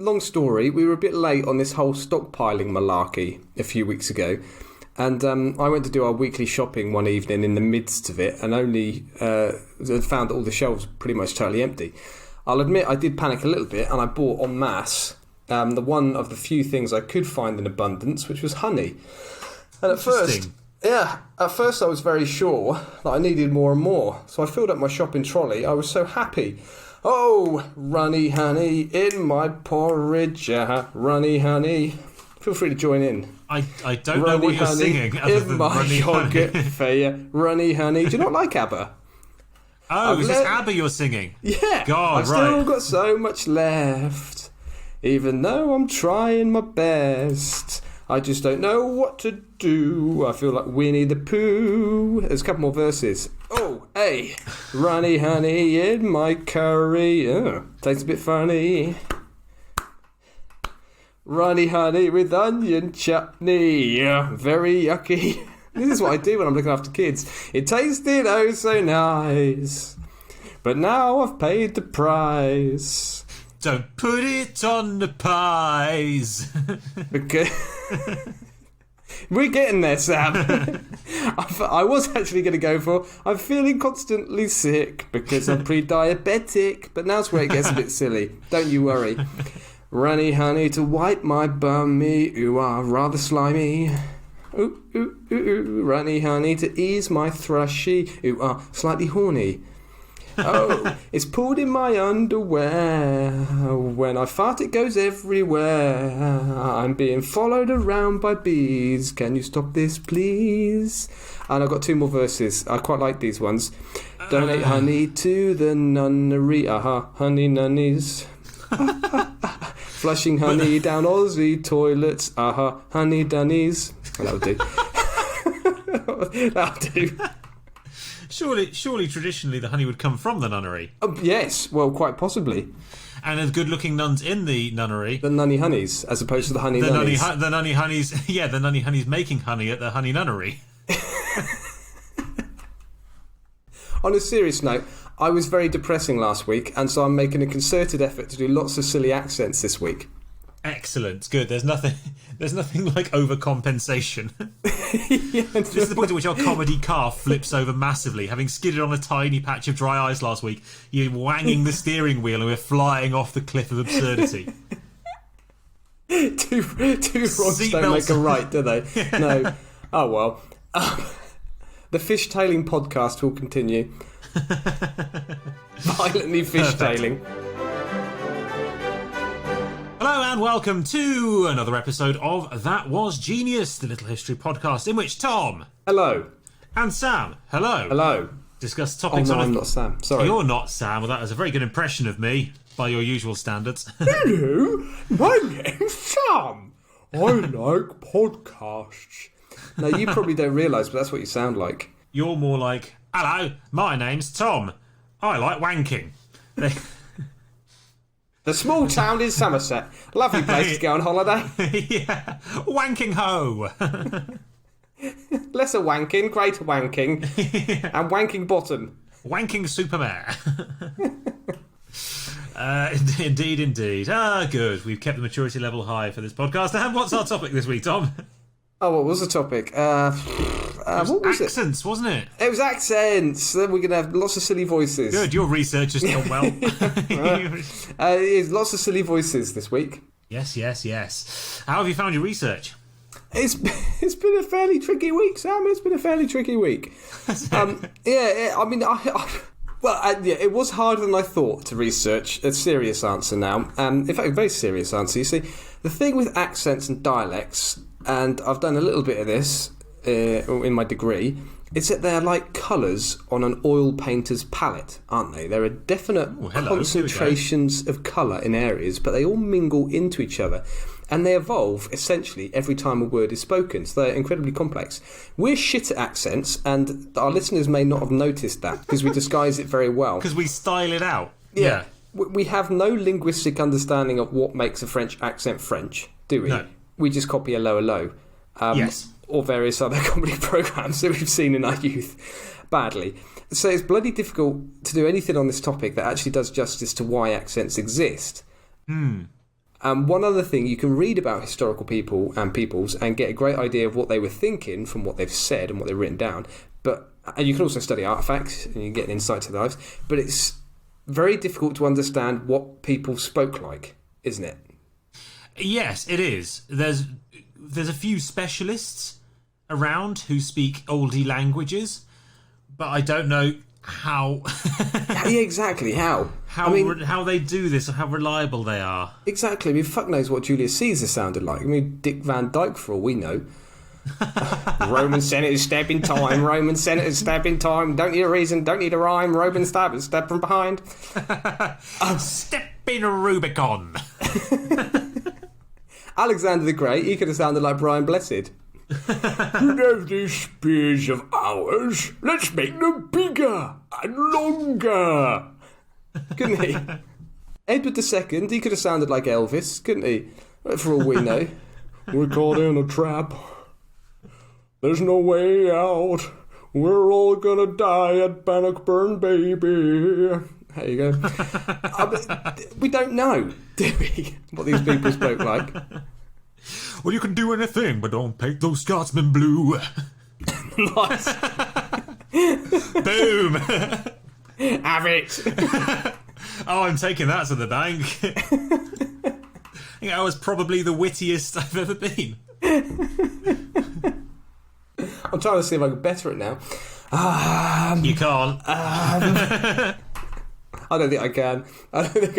long story. We were a bit late on this whole stockpiling malarkey a few weeks ago. And I went to do our weekly shopping one evening in the midst of it and only found that all the shelves were pretty much totally empty. I'll admit I did panic a little bit and I bought en masse the one of the few things I could find in abundance, which was honey. And at first I was very sure that I needed more and more. So I filled up my shopping trolley. I was so happy. Oh, runny honey in my porridge, runny honey. Feel free to join in. I don't know what you're singing other than runny honey. For you, runny honey. Do you not like ABBA? Oh, is this ABBA you're singing? Yeah. God, I've still got so much left, even though I'm trying my best. I just don't know what to do. I feel like Winnie the Pooh. There's a couple more verses. Oh, hey, runny honey in my curry. Tastes a bit funny. Runny honey with onion chutney. Very yucky. This is what I do when I'm looking after kids. It tasted oh so nice, but now I've paid the price. Don't put it on the pies. Because we're getting there, Sam. I was actually going to go for I'm feeling constantly sick because I'm pre-diabetic, but now's where it gets a bit silly. Don't you worry. Runny honey to wipe my bummy, ooh ah, rather slimy. Ooh, ooh, ooh, ooh. Runny honey to ease my thrushy, ooh ah, slightly horny. Oh, it's pulled in my underwear. When I fart it goes everywhere. I'm being followed around by bees. Can you stop this please? And I've got two more verses. I quite like these ones. Donate honey to the nunnery. Honey nunnies. Flushing honey down Aussie toilets. Honey dunnies. That'll do. That'll do. Surely, traditionally, the honey would come from the nunnery. Yes, well, quite possibly. And there's good-looking nuns in the nunnery. The nunny honeys, as opposed to the honey nunnies. The nunny honeys, yeah, the nunny honeys making honey at the honey nunnery. On a serious note, I was very depressing last week, and so I'm making a concerted effort to do lots of silly accents this week. Excellent, good. There's nothing like overcompensation. Yeah, this is the point at which our comedy car flips over massively. Having skidded on a tiny patch of dry ice last week, you're wanging the steering wheel and we're flying off the cliff of absurdity. Two wrongs don't make a right, do they? No. Oh well. The fishtailing podcast will continue. Violently fishtailing. Hello and welcome to another episode of That Was Genius, the little history podcast in which Tom... Hello. And Sam, hello. Hello. Discuss topics on... I'm not Sam, sorry. You're not Sam, well that is a very good impression of me, by your usual standards. Hello, my name's Sam. I like podcasts. Now you probably don't realise, but that's what you sound like. You're more like, hello, my name's Tom. I like wanking. The small town in Somerset. Lovely place to go on holiday. Yeah. Wanking ho. Lesser wanking, greater wanking, and wanking bottom. Wanking supermare. Indeed. Good. We've kept the maturity level high for this podcast. And what's our topic this week, Tom? Oh, what was the topic? What was accents, wasn't it? It was accents. Then we're going to have lots of silly voices. Good, your research has done well. Lots of silly voices this week. Yes. How have you found your research? It's been a fairly tricky week, Sam. It's been a fairly tricky week. It was harder than I thought to research a serious answer now. In fact, a very serious answer. You see, the thing with accents and dialects, and I've done a little bit of this in my degree, is that they're like colours on an oil painter's palette, aren't they? There are definite concentrations of colour in areas, but they all mingle into each other. And they evolve, essentially, every time a word is spoken. So they're incredibly complex. We're shit at accents, and our listeners may not have noticed that, because we disguise it very well. Because we style it out. Yeah. We have no linguistic understanding of what makes a French accent French, do we? No. We just copy a low. Yes. Or various other comedy programmes that we've seen in our youth. Badly. So it's bloody difficult to do anything on this topic that actually does justice to why accents exist. One other thing, you can read about historical people and peoples and get a great idea of what they were thinking from what they've said and what they've written down. And you can also study artefacts and you can get an insight to those. But it's very difficult to understand what people spoke like, isn't it? Yes, it is. There's a few specialists around who speak oldie languages, but I don't know how. Yeah, exactly. How they do this or how reliable they are. Exactly. I mean, fuck knows what Julius Caesar sounded like. I mean, Dick Van Dyke, for all we know. Roman senators step in time. Roman senators step in time. Don't need a reason. Don't need a rhyme. Roman stabbers step from behind. Step in Rubicon. Alexander the Great. He could have sounded like Brian Blessed. You know these spears of ours? Let's make them bigger and longer. Couldn't he? Edward II, he could have sounded like Elvis, couldn't he? For all we know. We're caught in a trap. There's no way out. We're all gonna die at Bannockburn, baby. There you go. We don't know, do we, what these people spoke like? Well, you can do anything, but don't paint those Scotsmen blue. Nice. Boom. Have it. Oh, I'm taking that to the bank. I think I was probably the wittiest I've ever been. I'm trying to see if I can better it now. You can't. I don't think I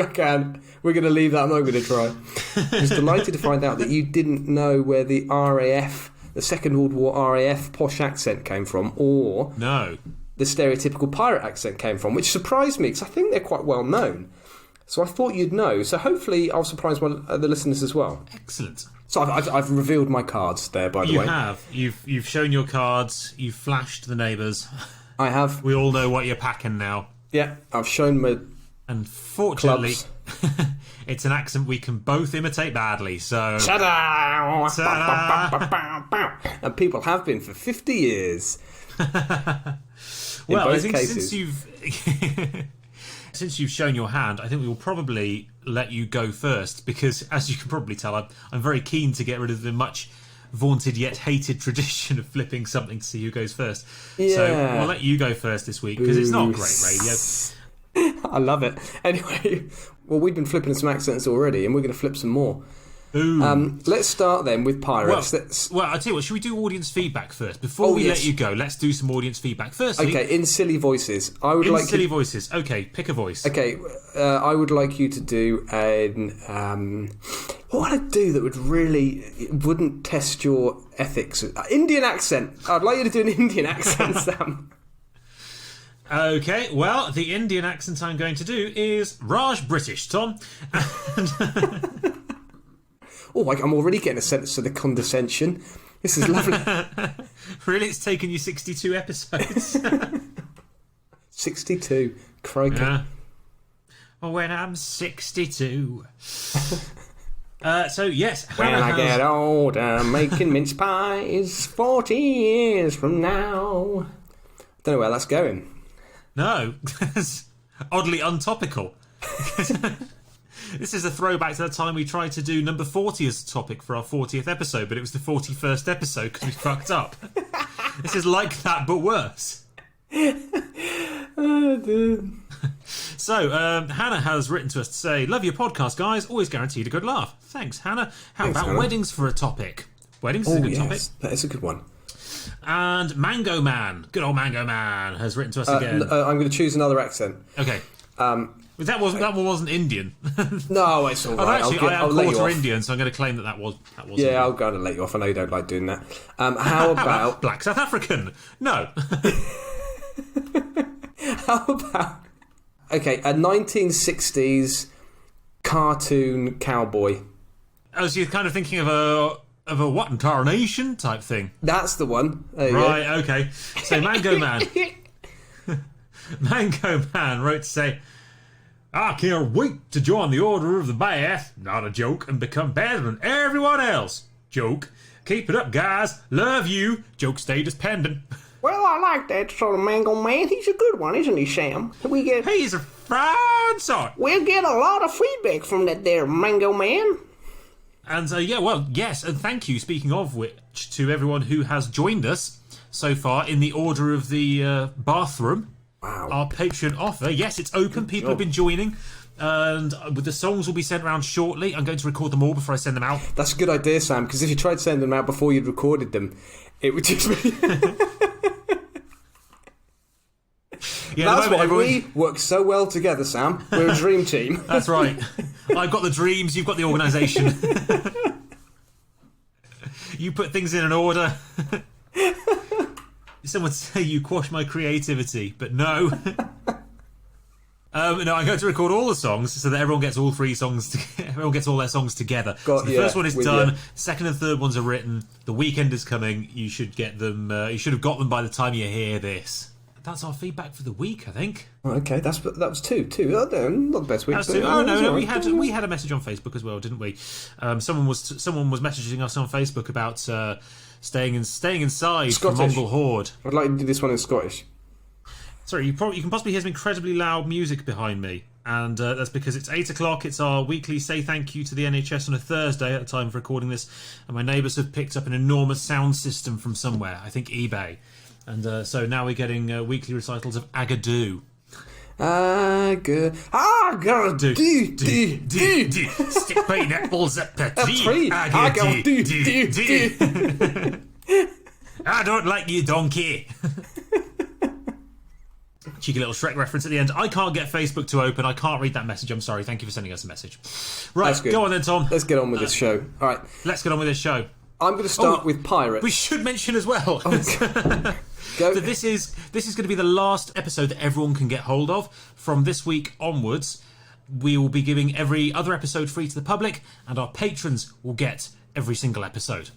can. We're going to leave that. I'm not going to try. I was delighted to find out that you didn't know where the RAF, the Second World War RAF posh accent came from, or no, the stereotypical pirate accent came from, which surprised me because I think they're quite well known. So I thought you'd know. So hopefully I'll surprise the listeners as well. Excellent. So I've revealed my cards there, by the way. You have. You've shown your cards. You've flashed the neighbours. I have. We all know what you're packing now. Yeah, I've shown my And fortunately, clubs. It's an accent we can both imitate badly, so... Ta-da! Ta-da! And people have been for 50 years. Well, I think since you've... Since you've shown your hand, I think we will probably let you go first, because, as you can probably tell, I'm very keen to get rid of the much vaunted yet hated tradition of flipping something to see who goes first. Yeah. So we'll let you go first this week, because it's not great radio. I love it. Anyway, well, we've been flipping some accents already, and we're going to flip some more. Let's start then with pirates. Well, I'll tell you what, should we do audience feedback first? Before we let you go, let's do some audience feedback. Firstly, okay, in silly voices. Silly voices. Okay, pick a voice. Okay, I would like you to do an... what would I do that wouldn't test your ethics? Indian accent. I'd like you to do an Indian accent, Sam. Okay, well, the Indian accent I'm going to do is Raj British, Tom. Oh, I'm already getting a sense of the condescension. This is lovely. Really? It's taken you 62 episodes? 62. Crikey. Yeah. Well, when I'm 62. So, yes. When I get older, making mince pies 40 years from now. Don't know where that's going. No. That's oddly untopical. This is a throwback to the time we tried to do number 40 as a topic for our 40th episode, but it was the 41st episode because we fucked up. This is like that, but worse. Oh, dude. So, Hannah has written to us to say, love your podcast, guys. Always guaranteed a good laugh. Thanks, Hannah. Thanks, Hannah. Weddings for a topic? Weddings is a good topic. That is a good one. And Mango Man, good old Mango Man, has written to us again. I'm going to choose another accent. Okay. That one wasn't Indian. No, it's all right. I am quarter Indian, so I'm going to claim that was. Yeah, Indian. I'll go and let you off. I know you don't like doing that. How about Black South African? No. How about a 1960s cartoon cowboy? Oh, so you're kind of thinking of a what in tarnation type thing? That's the one. Right. Okay. So Mango Man. Mango Man wrote to say, I can't wait to join the Order of the Bath, not a joke, and become better than everyone else. Joke. Keep it up, guys. Love you. Joke status pending. Well, I like that sort of Mango Man. He's a good one, isn't he, Sam? He's a fine sort. We'll get a lot of feedback from that there Mango Man. And yes, and thank you, speaking of which, to everyone who has joined us so far in the order of the bathroom. Wow. Our Patreon offer. Yes, it's open. People have been joining. And the songs will be sent around shortly. I'm going to record them all before I send them out. That's a good idea, Sam, because if you tried sending them out before you'd recorded them, it would just be... That's why we work so well together, Sam. We're a dream team. That's right. I've got the dreams, you've got the organisation. You put things in an order. Some would say you quash my creativity, but no. No, I'm going to record all the songs so that everyone gets all three songs. Everyone gets all their songs together. So the first one is done. Second and third ones are written. The weekend is coming. You should get them. You should have got them by the time you hear this. That's our feedback for the week, I think. Oh, okay, that was two. Oh, no, not the best week. That was two. Oh no, we had a message on Facebook as well, didn't we? Someone was messaging us on Facebook about staying inside from Mongol Horde. I'd like to do this one in Scottish. Sorry, you can possibly hear some incredibly loud music behind me, and that's because it's 8 o'clock. It's our weekly say thank you to the NHS on a Thursday at the time of recording this, and my neighbours have picked up an enormous sound system from somewhere. I think eBay. And so now we're getting weekly recitals of Agadoo. Agadoo. Stick pineapples up a tree. Agadoo. I don't like you, donkey. Cheeky little Shrek reference at the end. I can't get Facebook to open. I can't read that message. I'm sorry. Thank you for sending us a message. Right, go on then, Tom. Let's get on with this show. All right. Let's get on with this show. I'm going to start with pirates. We should mention as well. So this is going to be the last episode that everyone can get hold of. From this week onwards, we will be giving every other episode free to the public, and our patrons will get every single episode.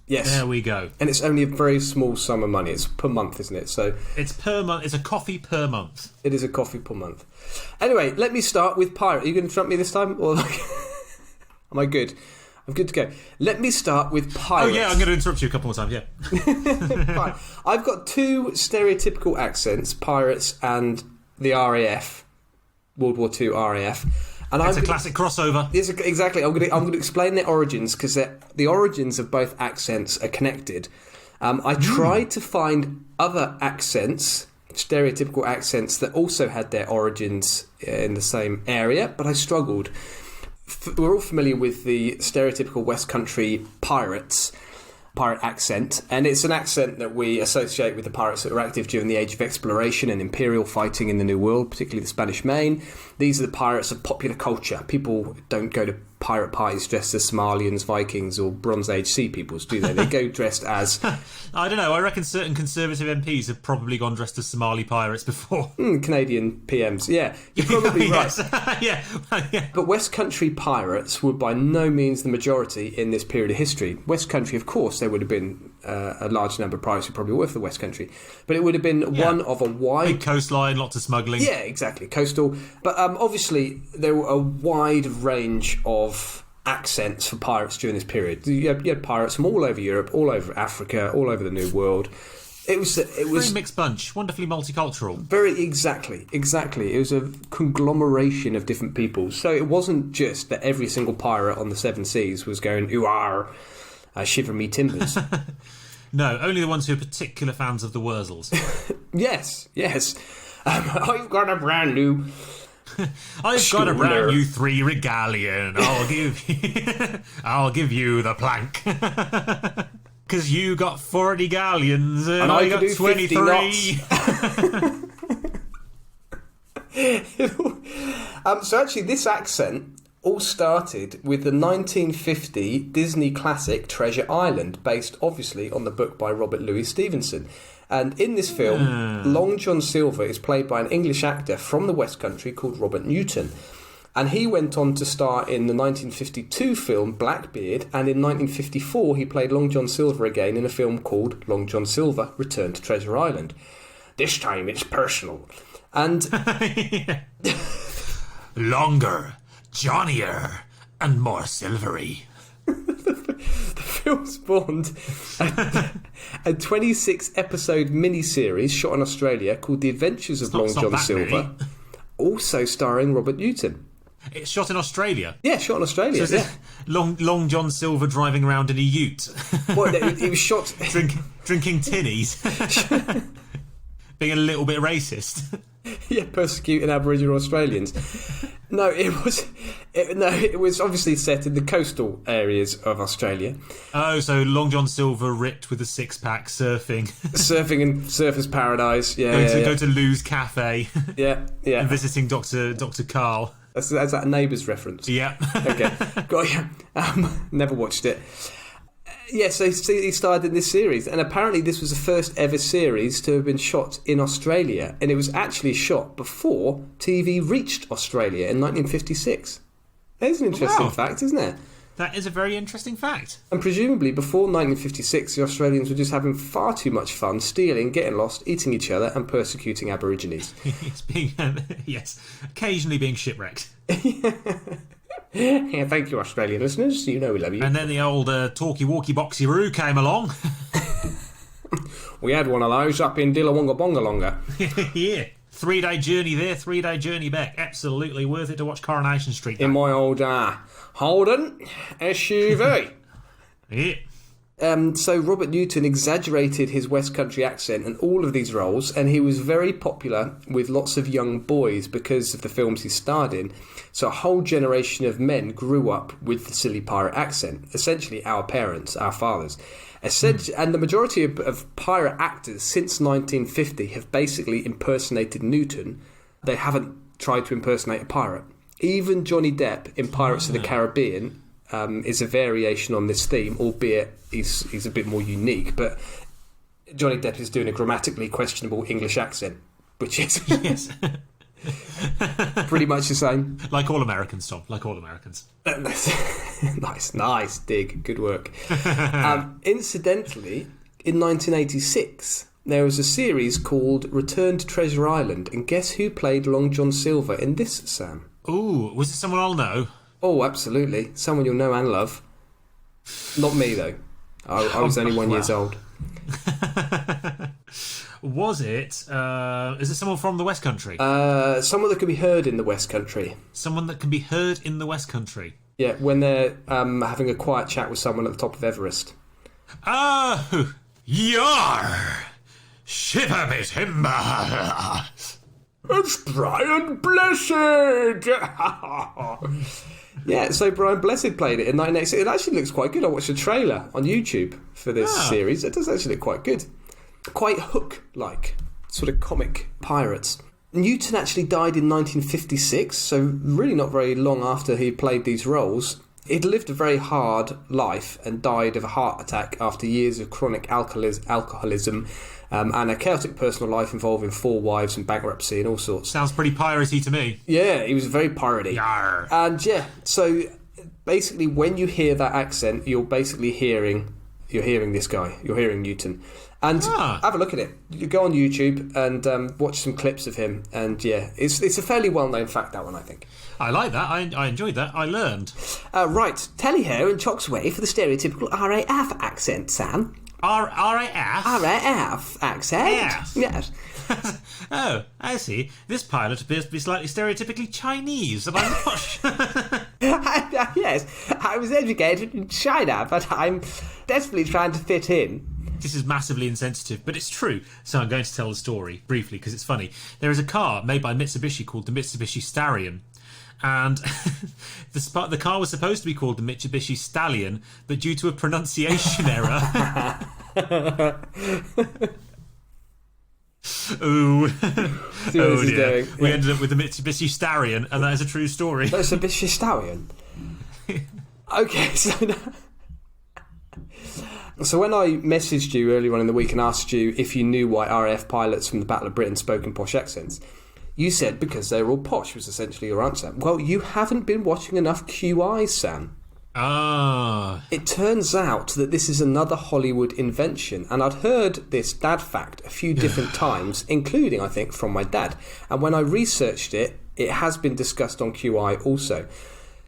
Yes. There we go. And it's only a very small sum of money. It's per month, isn't it? So it's per month. It's a coffee per month. It is a coffee per month. Anyway, let me start with pirate. Are you going to interrupt me this time? Or am I good? I'm good to go. Let me start with pirates. Oh yeah, I'm going to interrupt you a couple more times, yeah. Fine. I've got two stereotypical accents, pirates and the RAF, World War II RAF. And it's a classic crossover. Exactly. I'm going to explain their origins, because the origins of both accents are connected. I tried to find other accents, stereotypical accents, that also had their origins in the same area, but I struggled. We're all familiar with the stereotypical West Country pirate accent, and it's an accent that we associate with the pirates that were active during the Age of Exploration and imperial fighting in the New World, particularly the Spanish Main. These are the pirates of popular culture. People don't go to pirate parties dressed as Somalians, Vikings, or Bronze Age sea peoples, do they? They go dressed as... I don't know. I reckon certain Conservative MPs have probably gone dressed as Somali pirates before. Canadian PMs, yeah. You're probably right. Yeah. But West Country pirates were by no means the majority in this period of history. West Country, of course, there would have been a large number of pirates who probably were for the West Country. But it would have been one of a wide... Big coastline, lots of smuggling. Yeah, exactly. Coastal. But obviously, there were a wide range of accents for pirates during this period. You had pirates from all over Europe, all over Africa, all over the New World. It was very mixed bunch, wonderfully multicultural. Very exactly. It was a conglomeration of different people. So it wasn't just that every single pirate on the Seven Seas was going "ooh-ar, shiver me timbers." No, only the ones who are particular fans of the Wurzels. Yes. I've got a brand new. Got a brand new 3 regalion. I'll give you the plank. Because you got 40 galleons and I got 23. So actually, this accent all started with the 1950 Disney classic Treasure Island, based obviously on the book by Robert Louis Stevenson. And in this film, Long John Silver is played by an English actor from the West Country called Robert Newton. And he went on to star in the 1952 film Blackbeard, and in 1954 he played Long John Silver again in a film called Long John Silver, Return to Treasure Island. This time it's personal. And... Longer, Johnnier, and more silvery. The film spawned a 26-episode miniseries shot in Australia called The Adventures of Long John Silver, also starring Robert Newton. It's shot in Australia. Yeah, shot in Australia. So yeah. Long John Silver driving around in a ute. Well, it was shot... drinking tinnies. Being a little bit racist. Yeah, persecuting Aboriginal Australians. No, it was obviously set in the coastal areas of Australia. Oh, so Long John Silver ripped with a six-pack surfing. Surfing in Surfer's Paradise. Yeah, Go to Lou's Cafe. Yeah. And visiting Dr. Carl. That's that Neighbours reference. Yeah. Okay. Got you. Never watched it. Yes, he starred in this series, and apparently this was the first ever series to have been shot in Australia, and it was actually shot before TV reached Australia in 1956. There's an interesting fact, isn't it? That is a very interesting fact. And presumably before 1956, the Australians were just having far too much fun stealing, getting lost, eating each other, and persecuting Aborigines. Yes, occasionally being shipwrecked. Yeah, thank you, Australian listeners. You know we love you. And then the old talky-walky-boxy-roo came along. We had one of those up in Dillawonga Bongalonga. Yeah. 3-day journey there, 3-day journey back. Absolutely worth it to watch Coronation Street. In my old Holden SUV. Yeah. So Robert Newton exaggerated his West Country accent in all of these roles, and he was very popular with lots of young boys because of the films he starred in. So a whole generation of men grew up with the silly pirate accent, essentially our parents, our fathers. And the majority of pirate actors since 1950 have basically impersonated Newton. They haven't tried to impersonate a pirate. Even Johnny Depp in Pirates of the Caribbean is a variation on this theme, albeit he's a bit more unique. But Johnny Depp is doing a grammatically questionable English accent, which is Yes. pretty much the same. Like all Americans, Tom. Like all Americans. Nice dig, good work. Incidentally, in 1986, there was a series called Return to Treasure Island, and guess who played Long John Silver in this, Sam? Ooh, was it someone I'll know? Oh, absolutely. Someone you'll know and love. Not me, though. I was only 1 year old. Was it? Is it someone from the West Country? Someone that could be heard in the West Country. Someone that can be heard in the West Country. Yeah, when they're having a quiet chat with someone at the top of Everest. Oh, yar! Shiver me timber! It's Brian Blessed! Yeah, so Brian Blessed played it in 1986. It actually looks quite good. I watched a trailer on YouTube for this series. It does actually look quite good. Quite Hook-like, sort of comic pirates. Newton actually died in 1956, so really not very long after he played these roles. He'd lived a very hard life and died of a heart attack after years of chronic alcoholism and a chaotic personal life involving 4 wives and bankruptcy and all sorts. Sounds pretty piratey to me. Yeah, he was very piratey. Yar. And yeah, so basically when you hear that accent, you're basically hearing this guy. You're hearing Newton. And have a look at it. You go on YouTube and watch some clips of him. And yeah, it's a fairly well-known fact, that one, I think. I like that. I enjoyed that. I learned. Right, Telly here and Chocks away for the stereotypical RAF accent, Sam. RAF? RAF accent? Yes. Yes. Oh, I see. This pilot appears to be slightly stereotypically Chinese, and I'm posh. Yes, I was educated in China, but I'm desperately trying to fit in. This is massively insensitive, but it's true. So I'm going to tell the story briefly because it's funny. There is a car made by Mitsubishi called the Mitsubishi Starion. And the car was supposed to be called the Mitsubishi Stallion, but due to a pronunciation error... Ooh. Oh dear. We ended up with the Mitsubishi Starion, and that is a true story. Mitsubishi Stallion? Okay, so when I messaged you earlier on in the week and asked you if you knew why RAF pilots from the Battle of Britain spoke in posh accents, you said because they were all posh was essentially your answer. Well, you haven't been watching enough QI, Sam. Ah. It turns out that this is another Hollywood invention, and I'd heard this dad fact a few different times, including, I think, from my dad. And when I researched it, it has been discussed on QI also.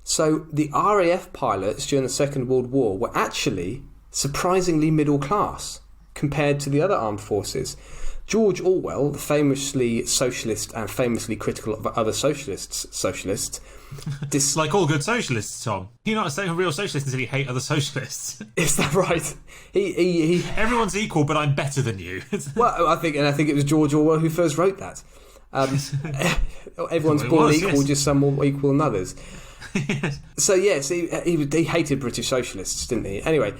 So the RAF pilots during the Second World War were actually surprisingly middle class compared to the other armed forces. George Orwell, the famously socialist and famously critical of other socialists, like all good socialists, Tom. You're not a real socialist until you hate other socialists. Is that right? He Everyone's equal, but I'm better than you. Well, I think it was George Orwell who first wrote that. Everyone's born equal, yes. Just some more equal than others. Yes. So yes, he hated British socialists, didn't he? Anyway,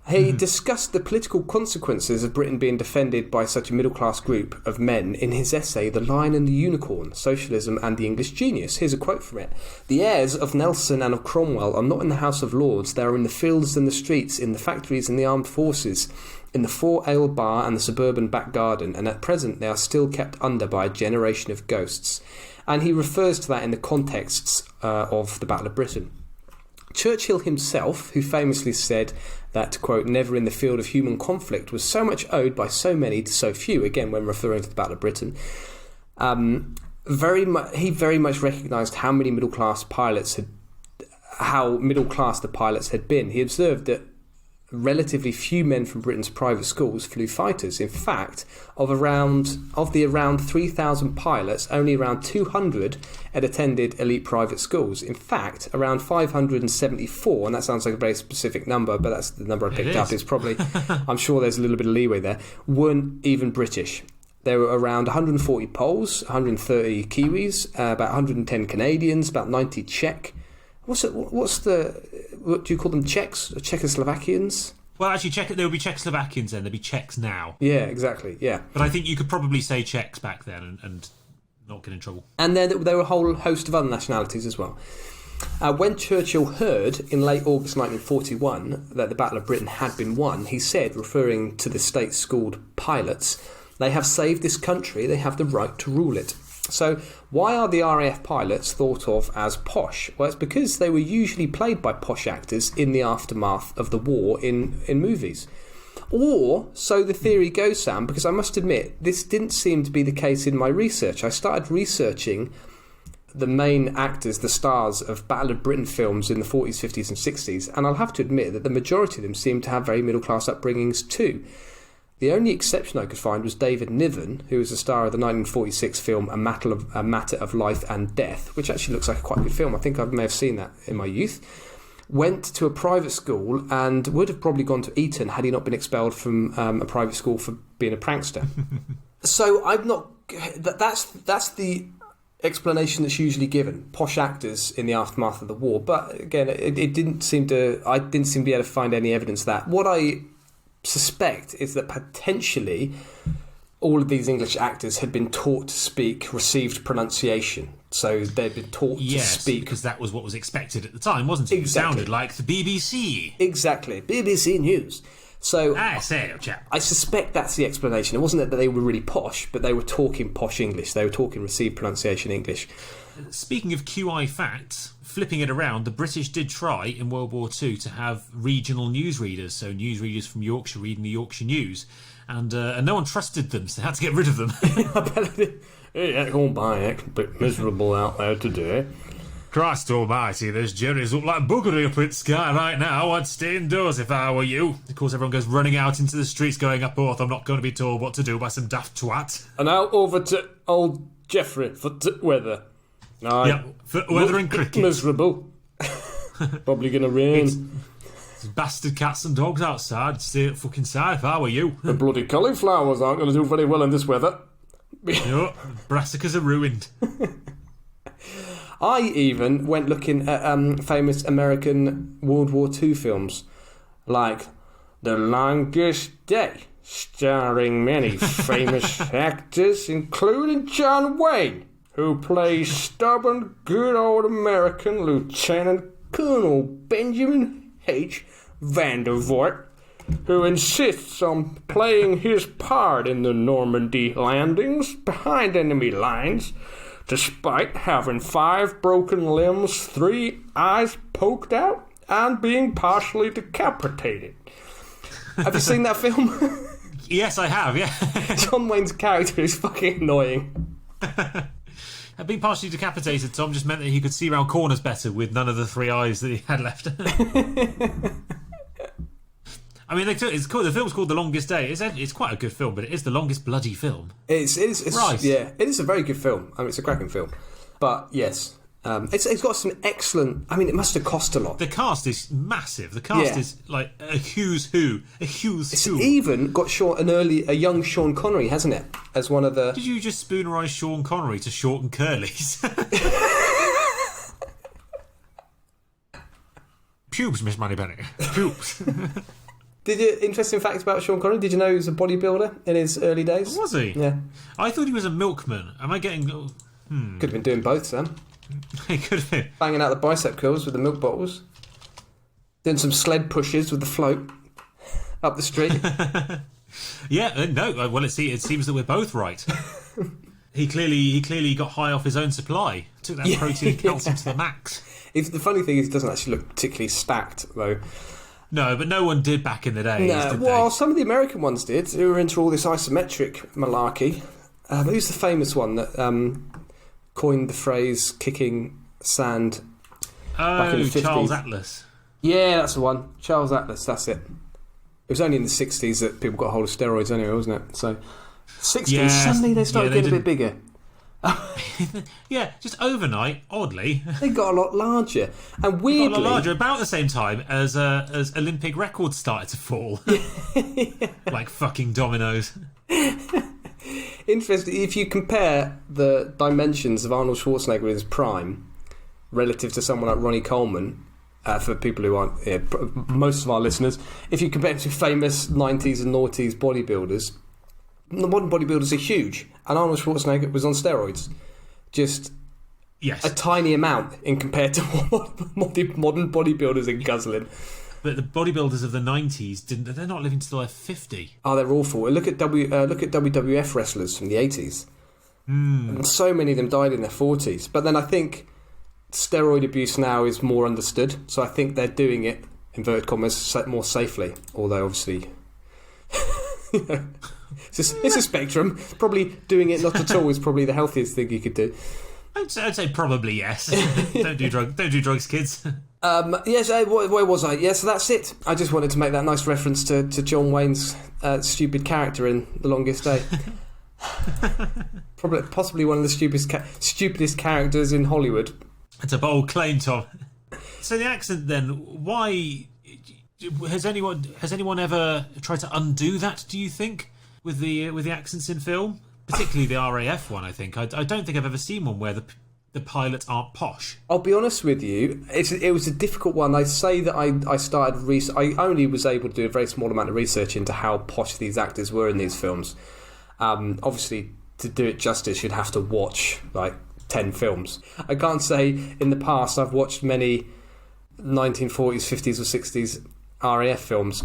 he discussed the political consequences of Britain being defended by such a middle-class group of men in his essay The Lion and the Unicorn, Socialism and the English Genius. Here's a quote from it. "The heirs of Nelson and of Cromwell are not in the House of Lords, they are in the fields and the streets, in the factories and the armed forces, in the four-ale bar and the suburban back garden, and at present they are still kept under by a generation of ghosts." And he refers to that in the contexts of the Battle of Britain. Churchill himself, who famously said that, quote, "never in the field of human conflict was so much owed by so many to so few," again when referring to the Battle of Britain, he very much recognised how middle class the pilots had been. He observed that relatively few men from Britain's private schools flew fighters. In fact, of the around 3,000 pilots, only around 200 had attended elite private schools. In fact, around 574, and that sounds like a very specific number, but that's the number I picked up. It's probably, I'm sure there's a little bit of leeway there, weren't even British. There were around 140 Poles, 130 Kiwis, about 110 Canadians, about 90 Czech. What do you call them? Czechs? Czechoslovakians? Well, actually, there would be Czechoslovakians then. There'd be Czechs now. Yeah, exactly. Yeah. But I think you could probably say Czechs back then and not get in trouble. And there were a whole host of other nationalities as well. When Churchill heard in late August 1941 that the Battle of Britain had been won, he said, referring to the state-schooled pilots, "They have saved this country. They have the right to rule it." So why are the RAF pilots thought of as posh? Well, it's because they were usually played by posh actors in the aftermath of the war in movies. Or, so the theory goes, Sam, because I must admit, this didn't seem to be the case in my research. I started researching the main actors, the stars of Battle of Britain films in the 40s, 50s and 60s, and I'll have to admit that the majority of them seem to have very middle-class upbringings too. The only exception I could find was David Niven, who was the star of the 1946 film A Matter of Life and Death, which actually looks like a quite good film. I think I may have seen that in my youth. Went to a private school and would have probably gone to Eton had he not been expelled from a private school for being a prankster. So I'm not... That's the explanation that's usually given. Posh actors in the aftermath of the war. But again, I didn't seem to be able to find any evidence of that. What I suspect is that potentially all of these English actors had been taught to speak received pronunciation. So they'd been taught to speak. Because that was what was expected at the time, wasn't it? Exactly. It sounded like the BBC. Exactly. BBC News. So I say, chap. I suspect that's the explanation. It wasn't that they were really posh, but they were talking posh English. They were talking received pronunciation English. Speaking of QI facts, flipping it around, the British did try in World War II to have regional newsreaders, so newsreaders from Yorkshire reading the Yorkshire news, and no one trusted them, so they had to get rid of them. I bet it. Hey, all by it's a bit miserable out there today. Christ almighty, those Jerry's look like buggery up in the sky right now. I'd stay indoors if I were you. Of course, everyone goes running out into the streets going up north. I'm not going to be told what to do by some daft twat. And now over to old Jeffrey for weather. For weather and cricket. Miserable. Probably going to rain. There's bastard cats and dogs outside. Stay fucking side if I were you. The bloody cauliflowers aren't going to do very well in this weather. No, brassicas are ruined. I even went looking at famous American World War II films, like The Longest Day, starring many famous actors, including John Wayne, who plays stubborn, good old American Lieutenant Colonel Benjamin H. Vandervoort, who insists on playing his part in the Normandy landings behind enemy lines, despite having 5 broken limbs, 3 eyes poked out, and being partially decapitated. Have you seen that film? Yes, I have, yeah. John Wayne's character is fucking annoying. Being partially decapitated, Tom, just meant that he could see around corners better with none of the 3 eyes that he had left. I mean, it's called, the film's called The Longest Day. It's quite a good film, but it is the longest bloody film. It's right. Yeah, it is a very good film. I mean, it's a cracking film. But yes, it's got some excellent. I mean, it must have cost a lot. The cast is massive. The cast is like a who's who. It's even got a young Sean Connery, hasn't it? As one of the. Did you just spoonerise Sean Connery to short and curlies? Pubes, Miss Moneypenny. Pubes. Interesting fact about Sean Connery. Did you know he was a bodybuilder in his early days? Was he? Yeah. I thought he was a milkman. Am I getting? Could have been doing both, Sam. He could have been banging out the bicep curls with the milk bottles, doing some sled pushes with the float up the street. Yeah. No. Well, it seems that we're both right. He clearly got high off his own supply. Took that protein and calcium to the max. The funny thing is, he doesn't actually look particularly stacked, though. No, but no one did back in the day. No, well, some of the American ones did, who were into all this isometric malarkey. Who's the famous one that coined the phrase "kicking sand"? Back in the 50s? Charles Atlas. Yeah, that's the one. Charles Atlas, that's it. It was only in the 60s that people got hold of steroids anyway, wasn't it? So, 60s, suddenly they started getting a bit bigger. Yeah, just overnight, oddly. They got a lot larger. And weirdly... They got a lot larger, about the same time as Olympic records started to fall. Like fucking dominoes. Interesting. If you compare the dimensions of Arnold Schwarzenegger in his prime relative to someone like Ronnie Coleman, for people who aren't... most of our listeners, if you compare it to famous 90s and noughties bodybuilders... The modern bodybuilders are huge, and Arnold Schwarzenegger was on steroids. Just a tiny amount in compared to what modern bodybuilders are guzzling. But the bodybuilders of the 90s they're not living till they're 50. Oh, they're awful. Look at WWF wrestlers from the 80s. And so many of them died in their 40s. But then I think steroid abuse now is more understood, so I think they're doing it, inverted commas, more safely. Although obviously, it's a spectrum. Probably doing it not at all is probably the healthiest thing you could do. I'd say probably yes. Don't do drugs, kids. Yes, where was I? Yeah, so that's it. I just wanted to make that nice reference to John Wayne's stupid character in The Longest Day. Possibly one of the stupidest characters in Hollywood. It's a bold claim, Tom. So the accent then, why has anyone ever tried to undo that, do you think, with the accents in film? Particularly the RAF one, I think. I don't think I've ever seen one where the pilots aren't posh. I'll be honest with you, it was a difficult one. I say that I started I only was able to do a very small amount of research into how posh these actors were in these films. Obviously, to do it justice, you'd have to watch like 10 films. I can't say in the past I've watched many 1940s, 50s or 60s RAF films.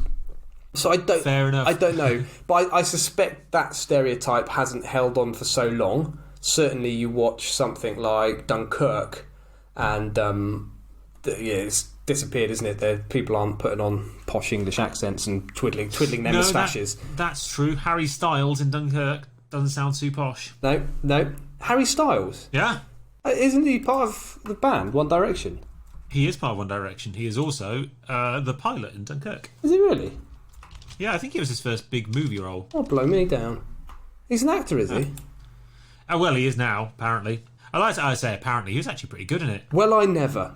So I don't. Fair enough. I don't know, but I suspect that stereotype hasn't held on for so long. Certainly, you watch something like Dunkirk, and it's disappeared, isn't it? People aren't putting on posh English accents and twiddling their moustaches. That's true. Harry Styles in Dunkirk doesn't sound too posh. No. Harry Styles. Yeah. Isn't he part of the band One Direction? He is part of One Direction. He is also the pilot in Dunkirk. Is he really? Yeah, I think it was his first big movie role. Oh, blow me down. He's an actor, is he? Well, he is now, apparently. I say apparently. He was actually pretty good in it. Well, I never.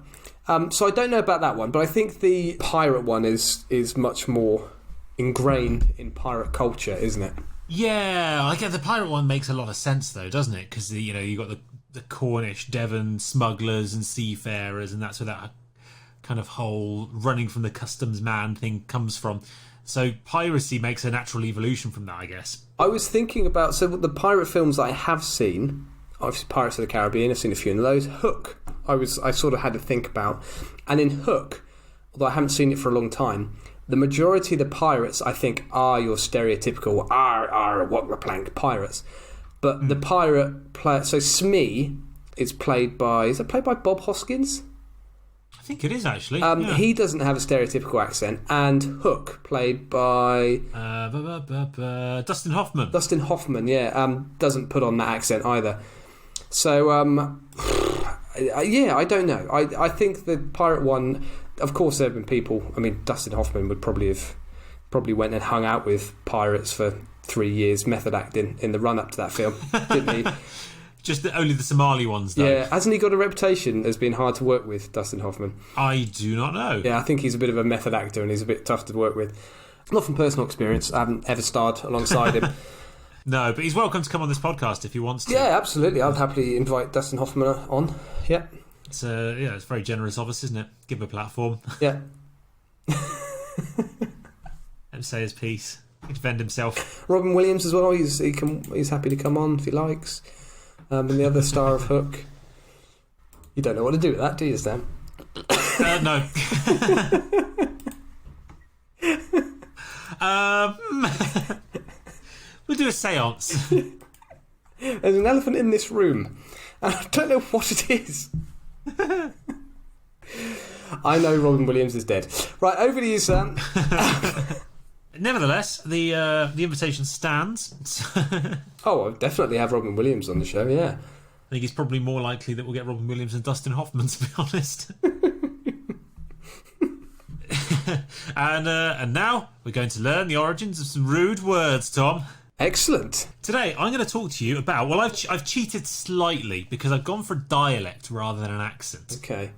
So I don't know about that one, but I think the pirate one is much more ingrained in pirate culture, isn't it? Yeah, I guess the pirate one makes a lot of sense, though, doesn't it? Because, you got the Cornish, Devon smugglers and seafarers, and that's where that kind of whole running from the customs man thing comes from. So piracy makes a natural evolution from that, I guess. I was thinking about the pirate films that I have seen. Obviously, Pirates of the Caribbean. I've seen a few of those. Hook. I sort of had to think about, and in Hook, although I haven't seen it for a long time, the majority of the pirates I think are your stereotypical what the plank pirates. But the pirate player, so Smee is played by Bob Hoskins? I think it is, actually. He doesn't have a stereotypical accent, and Hook, played by Dustin Hoffman. Dustin Hoffman, yeah, doesn't put on that accent either. So, I don't know. I think the pirate one, of course, there have been people. I mean, Dustin Hoffman would probably have Probably went and hung out with pirates for 3 years, method acting in the run-up to that film, didn't he? Just only the Somali ones, though. Yeah, hasn't he got a reputation as being hard to work with, Dustin Hoffman? I do not know. Yeah, I think he's a bit of a method actor and he's a bit tough to work with. Not from personal experience, I haven't ever starred alongside him. No, but he's welcome to come on this podcast if he wants to. Yeah, absolutely. I'd happily invite Dustin Hoffman on. Yeah. It's very generous of us, isn't it? Give him a platform. Yeah. Let him say his piece. Defend himself. Robin Williams as well. He's happy to come on if he likes. And the other star of Hook. You don't know what to do with that, do you, Sam? No. We'll do a seance. There's an elephant in this room, and I don't know what it is. I know Robin Williams is dead. Right, over to you, Sam. Nevertheless, the invitation stands. Oh, I'll definitely have Robin Williams on the show, yeah. I think it's probably more likely that we'll get Robin Williams than Dustin Hoffman, to be honest. And now we're going to learn the origins of some rude words, Tom. Excellent. Today I'm going to talk to you about... Well, I've cheated slightly because I've gone for dialect rather than an accent. Okay.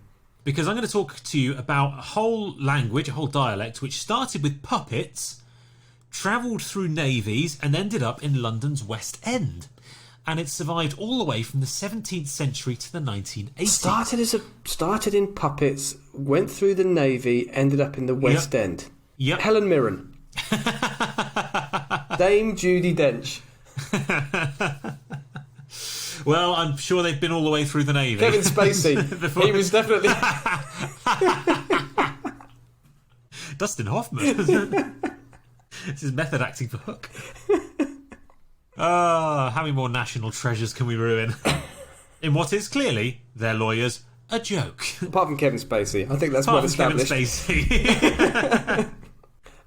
Because I'm going to talk to you about a whole language, a whole dialect, which started with puppets, travelled through navies and ended up in London's West End. And it survived all the way from the 17th century to the 1980s. Started in puppets, went through the Navy, ended up in the West End. Yep. Helen Mirren. Dame Judi Dench. Well, I'm sure they've been all the way through the Navy. Kevin Spacey. He was definitely... Dustin Hoffman. This is method acting for Hook. How many more national treasures can we ruin? In what is clearly, their lawyers, a joke. Apart from Kevin Spacey. I think that's well established. Kevin Spacey.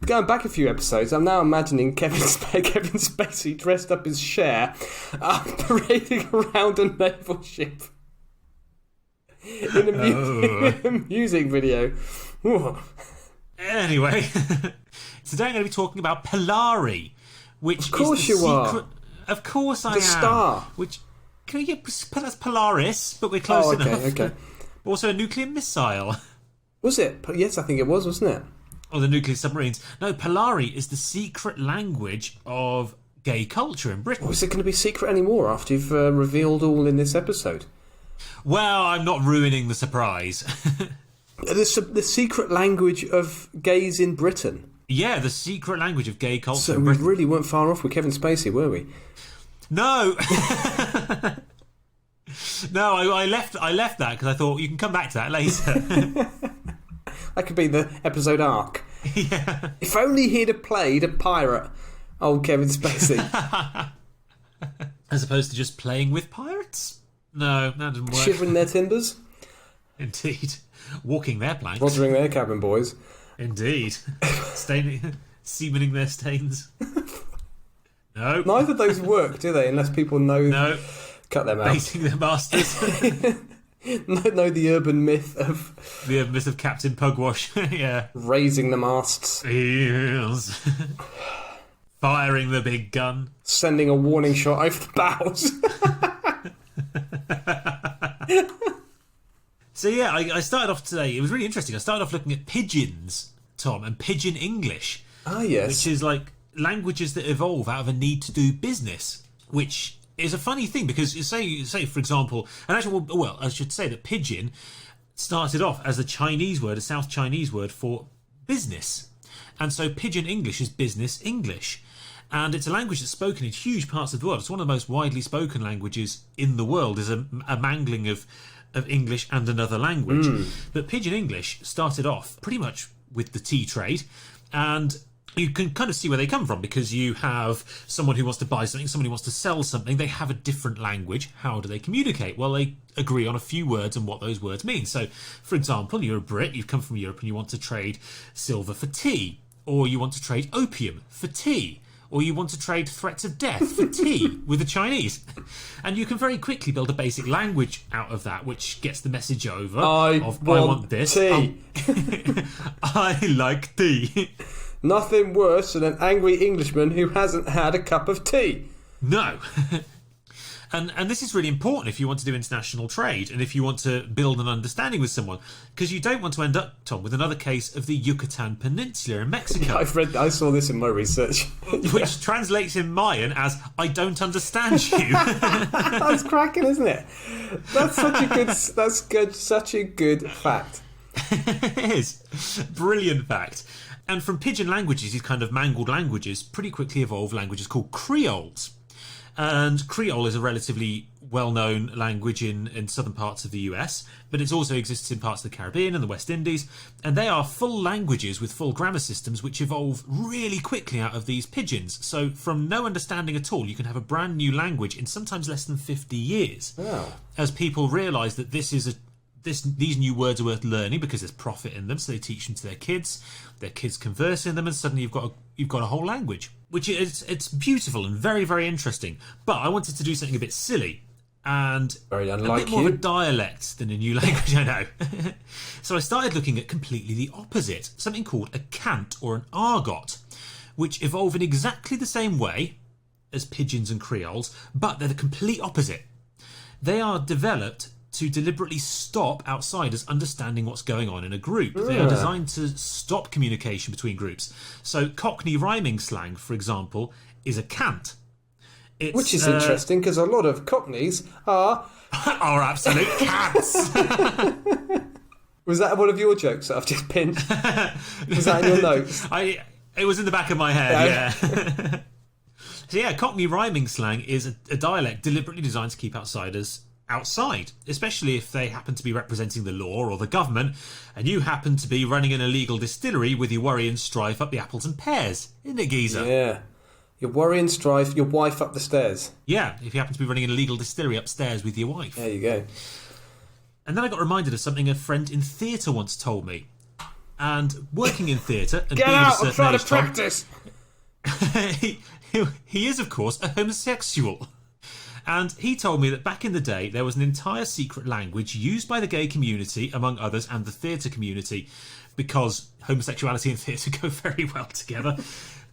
Going back a few episodes, I'm now imagining Kevin Spacey dressed up as Cher, parading around a naval ship in a music video. Ooh. Anyway, today I'm going to be talking about Polari, which of course is the you secret... are. Of course I am. The star. Which can you get? That's Polaris, but we're close enough. Okay. Also, a nuclear missile. Was it? Yes, I think it was, wasn't it? Or the nuclear submarines. No, Polari is the secret language of gay culture in Britain. Well, is it going to be secret anymore after you've revealed all in this episode? Well, I'm not ruining the surprise. The secret language of gays in Britain. Yeah, the secret language of gay culture So in we Britain. really weren't far off with Kevin Spacey, were we? No. No, I left that because I thought you can come back to that later. That could be the episode arc. Yeah. If only he'd have played a pirate, old Kevin Spacey. As opposed to just playing with pirates? No, that doesn't work. Shivering their timbers. Indeed. Walking their planks. Rogering their cabin boys. Indeed. Semening their stains. No. Neither of those work, do they? Unless people know... No. Cut them out. Baiting their masters. know the urban myth of... The myth of Captain Pugwash. Yeah. Raising the masts. Yes. Firing the big gun. Sending a warning shot over the bows. So yeah, I started off today, it was really interesting. I started off looking at pigeons, Tom, and pigeon English. Ah, yes. Which is like languages that evolve out of a need to do business, which is a funny thing because say for example, and actually, well, I should say that pigeon started off as a Chinese word, a South Chinese word for business. And so pigeon English is business English. And it's a language that's spoken in huge parts of the world. It's one of the most widely spoken languages in the world, is a mangling of English and another language. But Pidgin English started off pretty much with the tea trade, and you can kind of see where they come from because you have someone who wants to buy something, someone who wants to sell something. They have a different language. How do they communicate? Well, they agree on a few words and what those words mean. So, for example, you're a Brit, you've come from Europe and you want to trade silver for tea, or you want to trade opium for tea, or you want to trade threats of death for tea with the Chinese. And you can very quickly build a basic language out of that, which gets the message over I want this. tea. I like tea. Nothing worse than an angry Englishman who hasn't had a cup of tea. No. And this is really important if you want to do international trade and if you want to build an understanding with someone, because you don't want to end up, Tom, with another case of the Yucatan Peninsula in Mexico. I saw this in my research. Which translates in Mayan as, I don't understand you. That's cracking, isn't it? That's such a good fact. It is. Brilliant fact. And from pidgin languages, these kind of mangled languages, pretty quickly evolved languages called creoles. And Creole is a relatively well-known language in southern parts of the US, but it also exists in parts of the Caribbean and the West Indies, and they are full languages with full grammar systems which evolve really quickly out of these pidgins. So from no understanding at all, you can have a brand new language in sometimes less than 50 years. Wow. As people realise that these new words are worth learning because there's profit in them, so they teach them to their kids converse in them, and suddenly you've got a whole language, which it's beautiful and very, very interesting. But I wanted to do something a bit silly and very unlike a bit more of a dialect than a new language, I know. So I started looking at completely the opposite, something called a cant or an argot, which evolve in exactly the same way as pidgins and creoles, but they're the complete opposite. They are developed to deliberately stop outsiders understanding what's going on in a group. They are designed to stop communication between groups. So Cockney rhyming slang, for example, is a cant. Which is interesting because a lot of Cockneys are absolute cants. Was that one of your jokes that I've just pinned? Was that in your notes? It was in the back of my head, yeah. So yeah, Cockney rhyming slang is a dialect deliberately designed to keep outsiders outside, especially if they happen to be representing the law or the government, and you happen to be running an illegal distillery with your worry and strife up the apples and pears, isn't it, geezer? Yeah. Your worry and strife, your wife up the stairs. Yeah, if you happen to be running an illegal distillery upstairs with your wife. There you go. And then I got reminded of something a friend in theatre once told me. And working in theatre and Get being out! of a I'm certain trying age, to practice! he is, of course, a homosexual. And he told me that back in the day there was an entire secret language used by the gay community, among others, and the theatre community, because homosexuality and theatre go very well together,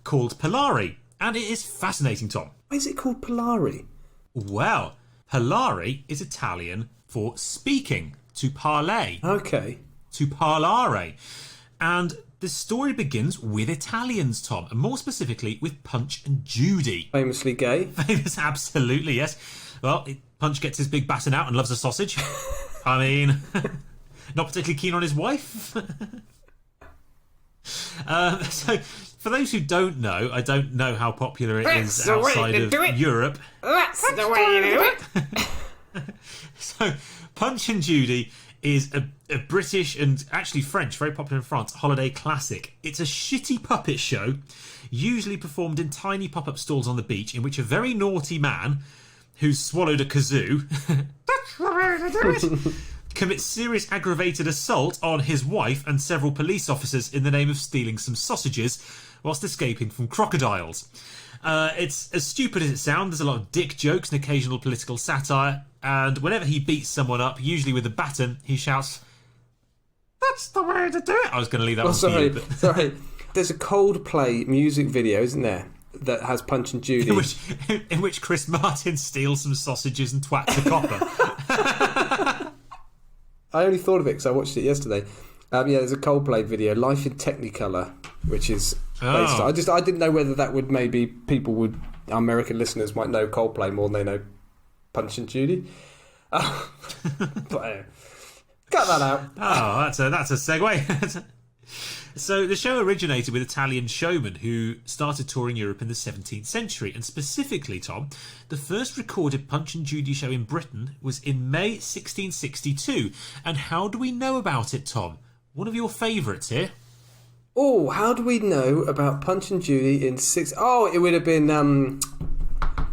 called Polari. And it is fascinating, Tom. Why is it called Polari? Well, Polari is Italian for speaking, to parlay. Okay. To parlare. And the story begins with Italians, Tom, and more specifically with Punch and Judy. Famously gay. Famous, absolutely, yes. Well, Punch gets his big baton out and loves a sausage. I mean, not particularly keen on his wife. So, for those who don't know, I don't know how popular it is outside of Europe. That's the way to do it. So, Punch and Judy is a British and actually French, very popular in France, holiday classic. It's a shitty puppet show, usually performed in tiny pop-up stalls on the beach, in which a very naughty man who's swallowed a kazoo commits serious aggravated assault on his wife and several police officers in the name of stealing some sausages whilst escaping from crocodiles. It's as stupid as it sounds. There's a lot of dick jokes and occasional political satire, and whenever he beats someone up, usually with a baton, he shouts, "That's the way to do it." I was going to leave that one for you, but... Sorry. There's a Coldplay music video, isn't there, that has Punch and Judy, in which Chris Martin steals some sausages and twats a copper. I only thought of it because I watched it yesterday. There's a Coldplay video, Life in Technicolor, which is based. I didn't know whether that would maybe our American listeners might know Coldplay more than they know Punch and Judy. But cut that out. Oh, that's a segue. So the show originated with Italian showmen who started touring Europe in the 17th century, and specifically, Tom, the first recorded Punch and Judy show in Britain was in May 1662. And how do we know about it, Tom? One of your favourites here. Oh, how do we know about Punch and Judy in six? Oh, it would have been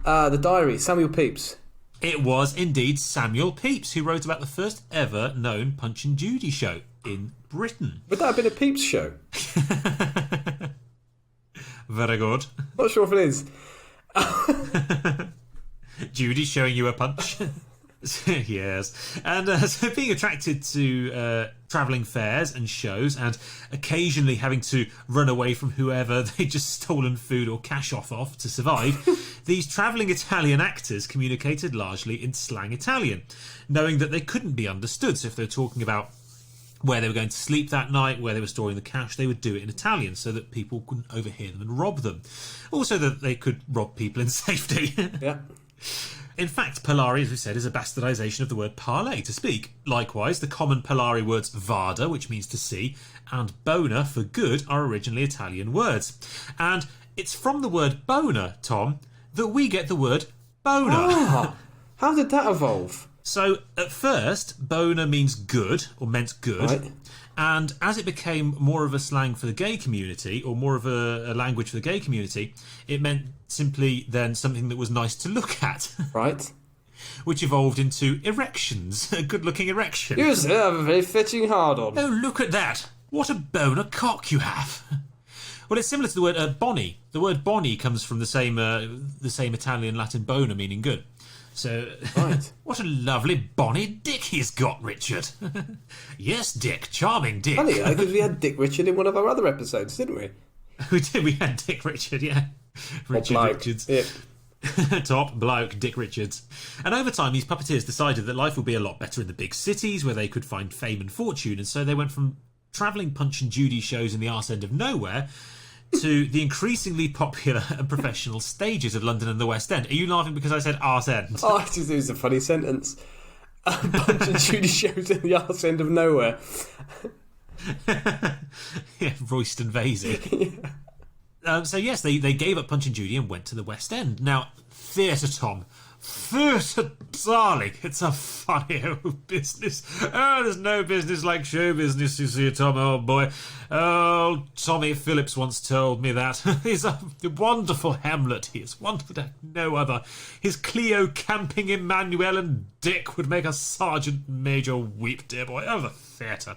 the Diary, Samuel Pepys. It was indeed Samuel Pepys who wrote about the first ever known Punch and Judy show in Britain. Would that have been a Pepys show? Very good. Not sure if it is. Judy showing you a punch. Yes. And so being attracted to travelling fairs and shows and occasionally having to run away from whoever they just stolen food or cash off to survive, these travelling Italian actors communicated largely in slang Italian, knowing that they couldn't be understood. So if they were talking about where they were going to sleep that night, where they were storing the cash, they would do it in Italian so that people couldn't overhear them and rob them. Also that they could rob people in safety. Yeah. In fact, Polari, as we said, is a bastardisation of the word parler, to speak. Likewise, the common Polari words vada, which means to see, and bona, for good, are originally Italian words. And it's from the word bona, Tom, that we get the word boner. Ah, how did that evolve? So, at first, bona means good, or meant good. Right. And as it became more of a slang for the gay community, or more of a language for the gay community, it meant simply then something that was nice to look at. Right. Which evolved into erections. A good-looking erection. You have a very fetching hard-on. Oh, look at that. What a boner cock you have. Well, it's similar to the word bonny. The word bonny comes from the same Italian Latin bona, meaning good. So, right. What a lovely bonny dick he's got, Richard. Yes, Dick, charming Dick. Funny, because we had Dick Richard in one of our other episodes, didn't we? We did, we had Dick Richard, yeah. Richard Richards. Yep. Top bloke, Dick Richards. And over time, these puppeteers decided that life would be a lot better in the big cities where they could find fame and fortune, and so they went from travelling Punch and Judy shows in the arse end of nowhere to the increasingly popular and professional stages of London and the West End. Are you laughing because I said arse end? Oh, it was a funny sentence. Punch and Judy shows in the arse end of nowhere. Yeah, Royston Vasey. Yeah. So yes, they gave up Punch and Judy and went to the West End. Now, theatre, Tom. Theatre, darling. It's a funny old business. Oh, there's no business like show business, you see, Tom, old boy. Oh, Tommy Phillips once told me that. He's a wonderful Hamlet. He is wonderful like no other. His Cleo camping Emmanuel and Dick would make a sergeant major weep, dear boy. Oh, the theatre.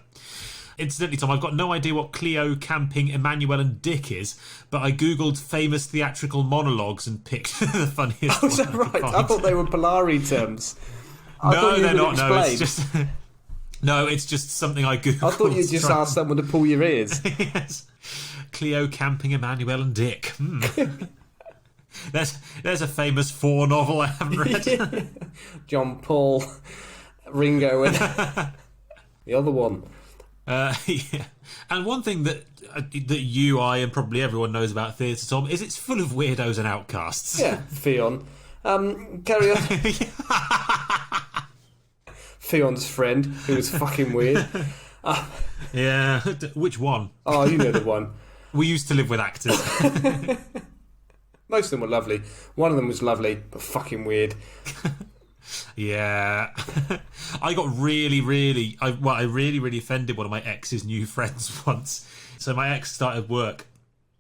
Incidentally, Tom, I've got no idea what Cleo, Camping, Emmanuel and Dick is, but I googled famous theatrical monologues and picked the funniest Oh, is that right? I thought they were Polari terms. No, they're not. No, it's just... No, it's just something I googled. I thought you just asked someone to pull your ears. Yes. Cleo, Camping, Emmanuel and Dick. There's a famous 4 novel I haven't read. John Paul, Ringo and the other one. Yeah. And one thing that you, I, and probably everyone knows about theatre, Tom, is it's full of weirdos and outcasts. Yeah, Fionn. Carry on. Fionn's friend, who was fucking weird. Yeah, which one? Oh, you know the one. We used to live with actors. Most of them were lovely. One of them was lovely, but fucking weird. Yeah. I got really offended one of my ex's new friends once. So my ex started work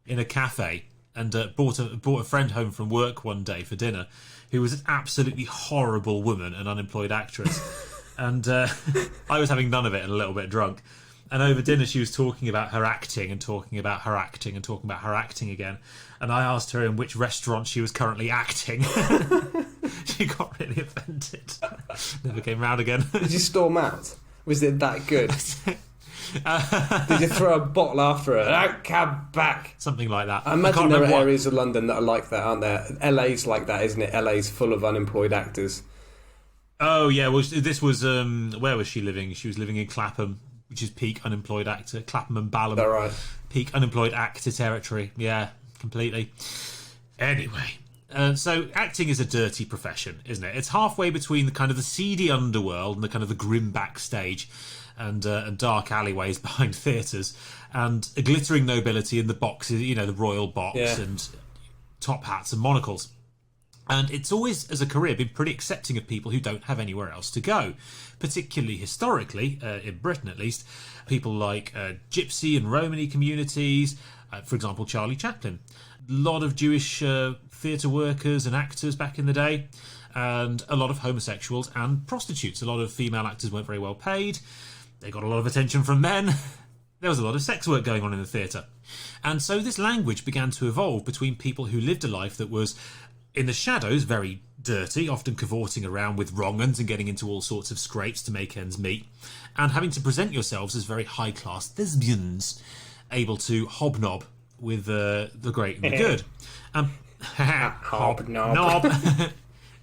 in a cafe and brought a friend home from work one day for dinner who was an absolutely horrible woman, an unemployed actress. And I was having none of it and a little bit drunk. And over dinner she was talking about her acting and talking about her acting and talking about her acting again. And I asked her in which restaurant she was currently acting. She got really offended. Never came round again. Did you storm out? Was it that good? Did you throw a bottle after her? Don't come back. Something like that. I imagine there are areas of London that are like that, aren't there? LA's like that, isn't it? LA's full of unemployed actors. Oh, yeah. Well, this was... where was she living? She was living in Clapham, which is peak unemployed actor. Clapham and Balham. All right. Peak unemployed actor territory. Yeah, completely. Anyway... so acting is a dirty profession, isn't it? It's halfway between the kind of the seedy underworld and the kind of the grim backstage and dark alleyways behind theatres and a glittering nobility in the boxes, you know, the royal box and top hats and monocles. And it's always, as a career, been pretty accepting of people who don't have anywhere else to go, particularly historically, in Britain at least, people like Gypsy and Romany communities, for example, Charlie Chaplin. A lot of Jewish theatre workers and actors back in the day, and a lot of homosexuals and prostitutes. A lot of female actors weren't very well paid. They got a lot of attention from men. There was a lot of sex work going on in the theatre. And so this language began to evolve between people who lived a life that was, in the shadows, very dirty, often cavorting around with wrong-uns and getting into all sorts of scrapes to make ends meet, and having to present yourselves as very high-class thespians, able to hobnob with the great and the good. Hobnob.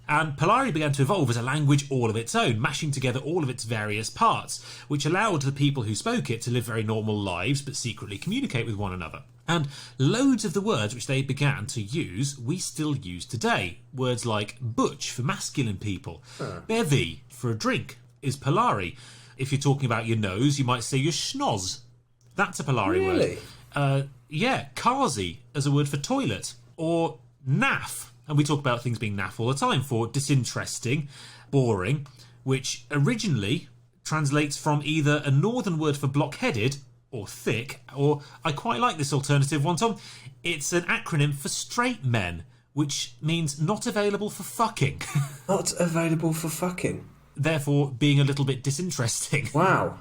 And Polari began to evolve as a language all of its own, mashing together all of its various parts, which allowed the people who spoke it to live very normal lives but secretly communicate with one another. And loads of the words which they began to use, we still use today. Words like butch for masculine people, bevy for a drink is Polari. If you're talking about your nose, you might say your schnoz. That's a Polari word. Yeah, kazi as a word for toilet, or naff. And we talk about things being naff all the time for disinteresting, boring, which originally translates from either a northern word for blockheaded or thick, or I quite like this alternative one, Tom. It's an acronym for straight men, which means not available for fucking. Not available for fucking. Therefore, being a little bit disinteresting. Wow.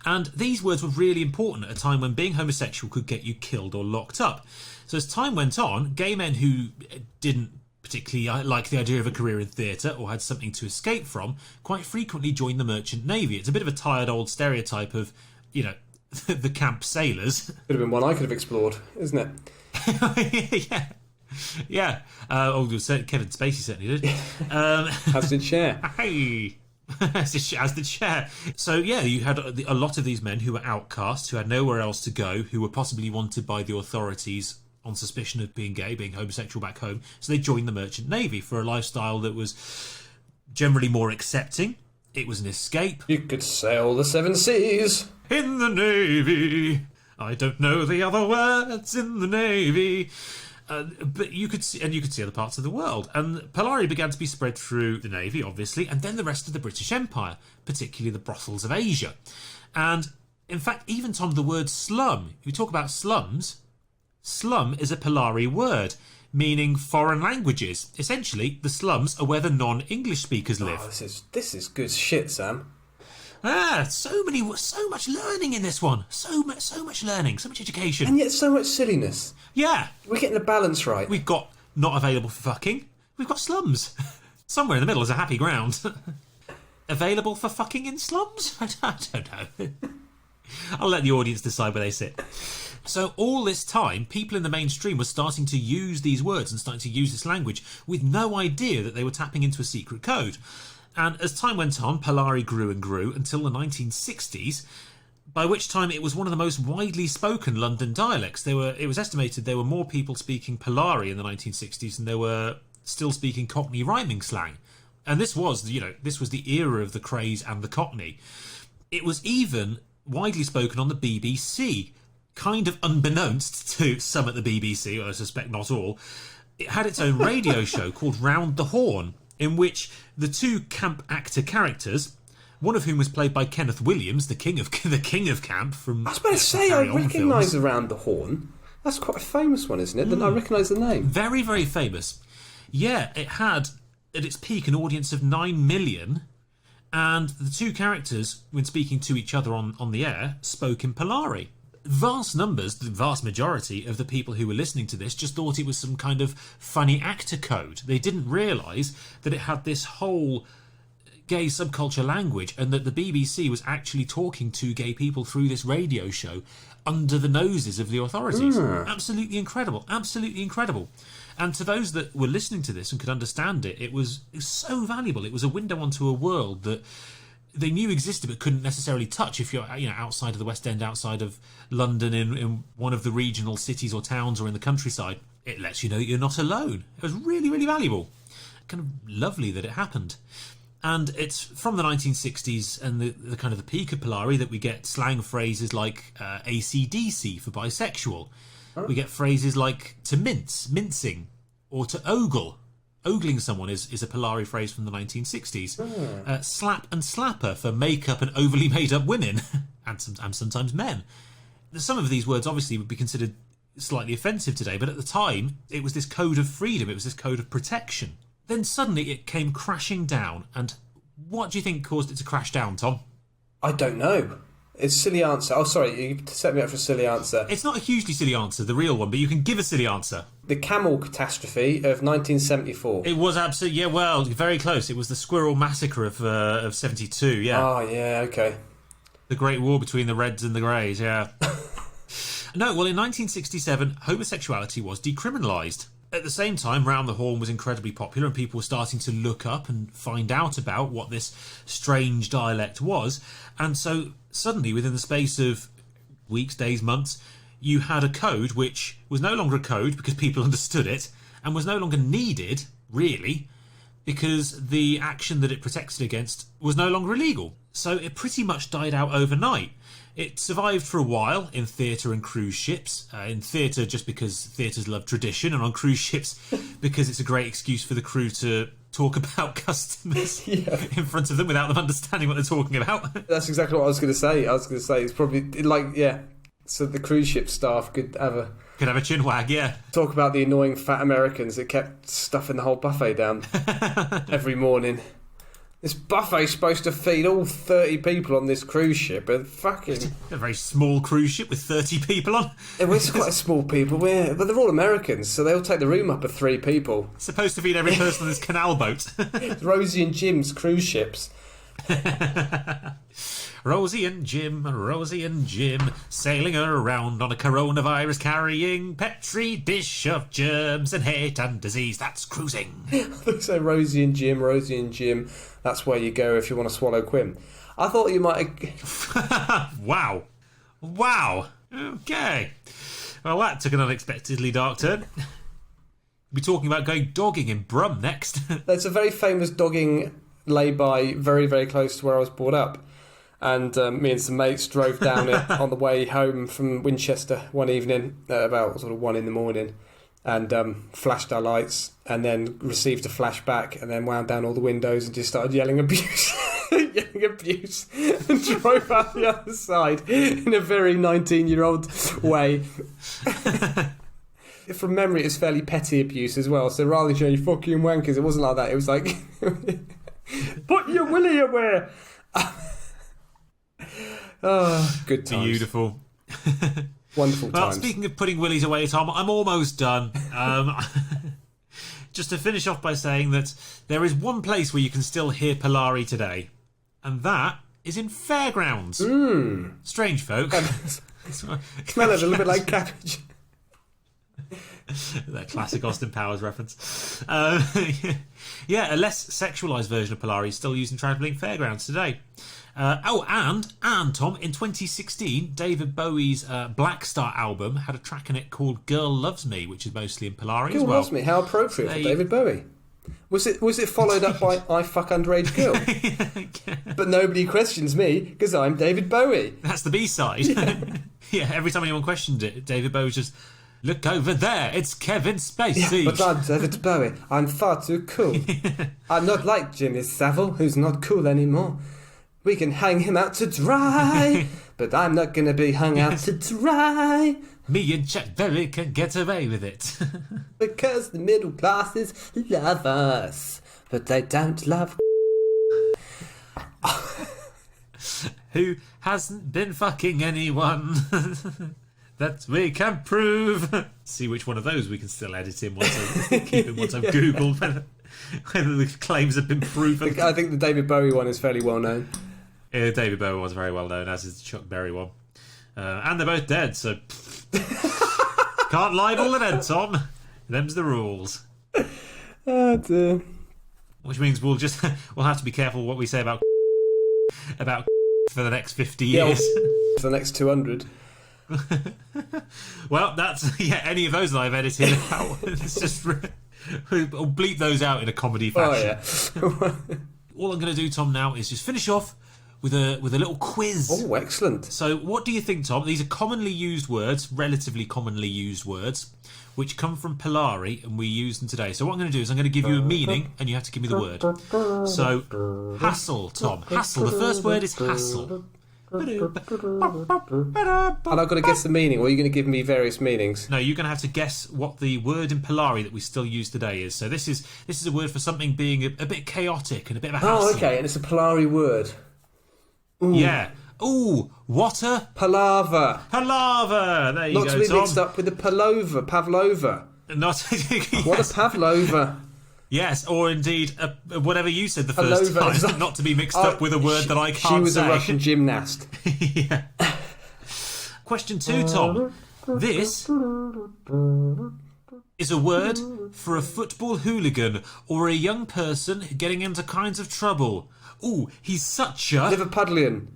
And these words were really important at a time when being homosexual could get you killed or locked up. So as time went on, gay men who didn't particularly like the idea of a career in theatre or had something to escape from quite frequently joined the merchant navy. It's a bit of a tired old stereotype of, you know, the camp sailors. Could have been one I could have explored, isn't it? Yeah. Kevin Spacey certainly did. As did Cher. Hey. As did Cher. So, yeah, you had a lot of these men who were outcasts, who had nowhere else to go, who were possibly wanted by the authorities on suspicion of being gay, being homosexual back home. So they joined the merchant navy for a lifestyle that was generally more accepting. It was an escape. You could sail the seven seas. In the navy. I don't know the other words in the navy. But you could see other parts of the world. And Polari began to be spread through the navy, obviously, and then the rest of the British Empire, particularly the brothels of Asia. And, in fact, even, Tom, the word slum, if you talk about slums, slum is a Polari word, meaning foreign languages. Essentially, the slums are where the non-English speakers live. Oh, this is good shit, Sam. So much learning in this one. So much learning, so much education. And yet so much silliness. Yeah. We're getting the balance right. We've got not available for fucking. We've got slums. Somewhere in the middle is a happy ground. Available for fucking in slums? I don't know. I'll let the audience decide where they sit. So all this time, people in the mainstream were starting to use these words and starting to use this language with no idea that they were tapping into a secret code. And as time went on, Polari grew and grew until the 1960s, by which time it was one of the most widely spoken London dialects. It was estimated there were more people speaking Polari in the 1960s than there were still speaking Cockney rhyming slang. And this was the era of the craze and the Cockney. It was even widely spoken on the BBC, kind of unbeknownst to some at the BBC, I suspect not all. It had its own radio show called Round the Horn, in which the two camp actor characters, one of whom was played by Kenneth Williams, the king of camp from. I was about to say, I recognise Around the Horn. That's quite a famous one, isn't it? I recognise the name. Very, very famous. Yeah, it had at its peak an audience of 9 million, and the two characters, when speaking to each other on the air, spoke in Polari. Vast numbers, the vast majority of the people who were listening to this just thought it was some kind of funny actor code. They didn't realise that it had this whole gay subculture language and that the BBC was actually talking to gay people through this radio show under the noses of the authorities. Absolutely incredible. Absolutely incredible. And to those that were listening to this and could understand it, it was so valuable. It was a window onto a world that they knew existed but couldn't necessarily touch if you're outside of the West End, outside of London, in one of the regional cities or towns or in the countryside. It lets you know that you're not alone. It was really, really valuable. Kind of lovely that it happened. And it's from the 1960s and the kind of the peak of Polari that we get slang phrases like AC/DC for bisexual. We get phrases like to mince, mincing, or to ogle. Ogling someone is a Polari phrase from the 1960s. Slap and slapper for make-up and overly made-up women, and sometimes men. Some of these words obviously would be considered slightly offensive today, but at the time it was this code of freedom, it was this code of protection. Then suddenly it came crashing down, and what do you think caused it to crash down, Tom? I don't know. It's a silly answer. Oh, sorry, you set me up for a silly answer. It's not a hugely silly answer, the real one, but you can give a silly answer. The camel catastrophe of 1974. It was absolutely, yeah, well, very close. It was the Squirrel Massacre of 72, yeah. Oh, yeah, okay. The Great War between the Reds and the Greys, yeah. No, well, in 1967, homosexuality was decriminalised. At the same time, Round the Horn was incredibly popular and people were starting to look up and find out about what this strange dialect was. And so suddenly, within the space of weeks, days, months, you had a code which was no longer a code because people understood it and was no longer needed, really, because the action that it protected against was no longer illegal. So it pretty much died out overnight. It survived for a while in theatre and cruise ships. In theatre, just because theatres love tradition, and on cruise ships, because it's a great excuse for the crew to talk about customers in front of them without them understanding what they're talking about. That's exactly what I was going to say. It's probably like, yeah. So the cruise ship staff could have a chinwag, yeah. Talk about the annoying fat Americans that kept stuffing the whole buffet down every morning. This buffet's supposed to feed all 30 people on this cruise ship, and fucking... A very small cruise ship with 30 people on. It's quite small people, but they're all Americans, so they'll take the room up of 3 people. It's supposed to feed every person on this canal boat. Rosie and Jim's cruise ships. Rosie and Jim, sailing around on a coronavirus carrying petri dish of germs and hate and disease. That's cruising. So Rosie and Jim, that's where you go if you want to swallow Quim. I thought you might... Wow. Okay. Well, that took an unexpectedly dark turn. We'll be talking about going dogging in Brum next. There's a very famous dogging lay-by very, very close to where I was brought up. And me and some mates drove down it on the way home from Winchester one evening at about sort of 1 a.m. and flashed our lights and then received a flashback and then wound down all the windows and just started yelling abuse. And drove out the other side in a very 19-year-old way. From memory, it was fairly petty abuse as well. So rather than you fucking wankers, it wasn't like that. It was like, put your willy away. Oh, good times. Beautiful. Wonderful times. Well, speaking of putting willies away, Tom, I'm almost done. Just to finish off by saying that there is one place where you can still hear Polari today, and that is in fairgrounds. Strange folk. Smell it a little bit like cabbage. That classic Austin Powers reference. Yeah, a less sexualised version of Polari is still used in travelling fairgrounds today. And Tom, in 2016, David Bowie's Black Star album had a track in it called Girl Loves Me, which is mostly in Polari as well. Girl Loves Me, how appropriate for David Bowie. Was it followed up by I Fuck Underage Girl? But nobody questions me because I'm David Bowie. That's the B-side. Yeah, every time anyone questioned it, David Bowie was just, look over there, it's Kevin Spacey. Yeah, but I'm David Bowie. I'm far too cool. I'm not like Jimmy Savile, who's not cool anymore. We can hang him out to dry, but I'm not going to be hung out to dry. Me and Chuck Berry can get away with it. Because the middle classes love us, but they don't love... Who hasn't been fucking anyone that we can prove. See which one of those we can still edit in once I've Googled whether the claims have been proven. I think the David Bowie one is fairly well known. Yeah, David Bowie was very well known, as is the Chuck Berry one. And they're both dead, so can't libel the dead, Tom. Them's the rules. Oh dear. Which means we'll have to be careful what we say about for the next 50 years. For the next 200. Well, that's any of those that I've edited out. It's just we'll bleep those out in a comedy fashion. Oh yeah. All I'm going to do, Tom, now is just finish off with a little quiz. Oh, excellent. So what do you think, Tom? These are commonly used words, relatively commonly used words, which come from Polari, and we use them today. So what I'm going to do is I'm going to give you a meaning, and you have to give me the word. So, hassle, Tom. Hassle. The first word is hassle. And I've got to guess the meaning, or are you going to give me various meanings? No, you're going to have to guess what the word in Polari that we still use today is. So this is a word for something being a bit chaotic and a bit of a hassle. Oh, okay, and it's a Polari word. Ooh. Yeah. Ooh, what a Palaver. palaver. There you go, Not Tom. to be mixed up with the pavlova. Not yes. What a pavlova. Yes, or indeed, whatever you said the first Pavlova. time, not to be mixed up with a word that I can't say. She was a Russian gymnast. Yeah. Question 2, Tom. This is a word for a football hooligan or a young person getting into kinds of trouble. Ooh, he's such a... Liverpudlian.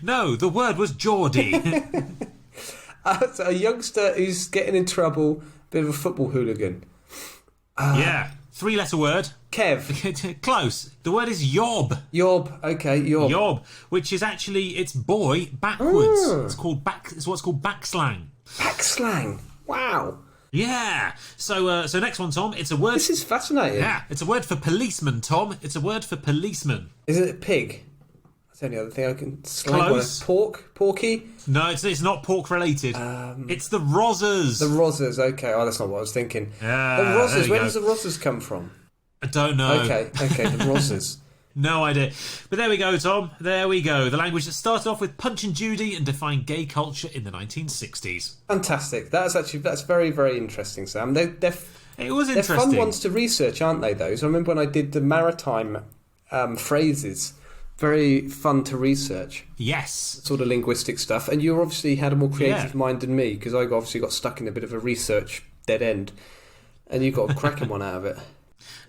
No, the word was Geordie. So a youngster who's getting in trouble, bit of a football hooligan. Yeah, 3-letter word. Kev. Close. The word is yob. Yob. Okay, yob. Yob, which is actually, it's boy backwards. It's what's called backslang. Backslang. Wow. Yeah. So next one, Tom. It's a word. This is fascinating. Yeah. It's a word for policeman, Tom. It's a word for policeman. Is it a pig? That's the only other thing I can slang. Close. Porky? No, it's not pork related. It's the rozzers. The rozzers. Okay. Oh, that's not what I was thinking. Yeah. The rozzers. there you Where go. does the rozzers come from? I don't know. Okay. The rozzers. No idea. But there we go, Tom. There we go. The language that started off with Punch and Judy and defined gay culture in the 1960s. Fantastic. That's very, very interesting, Sam. It was interesting. They're fun ones to research, aren't they, those? I remember when I did the maritime phrases. Very fun to research. Yes. Sort of linguistic stuff. And you obviously had a more creative mind than me, because I obviously got stuck in a bit of a research dead end. And you got a cracking one out of it.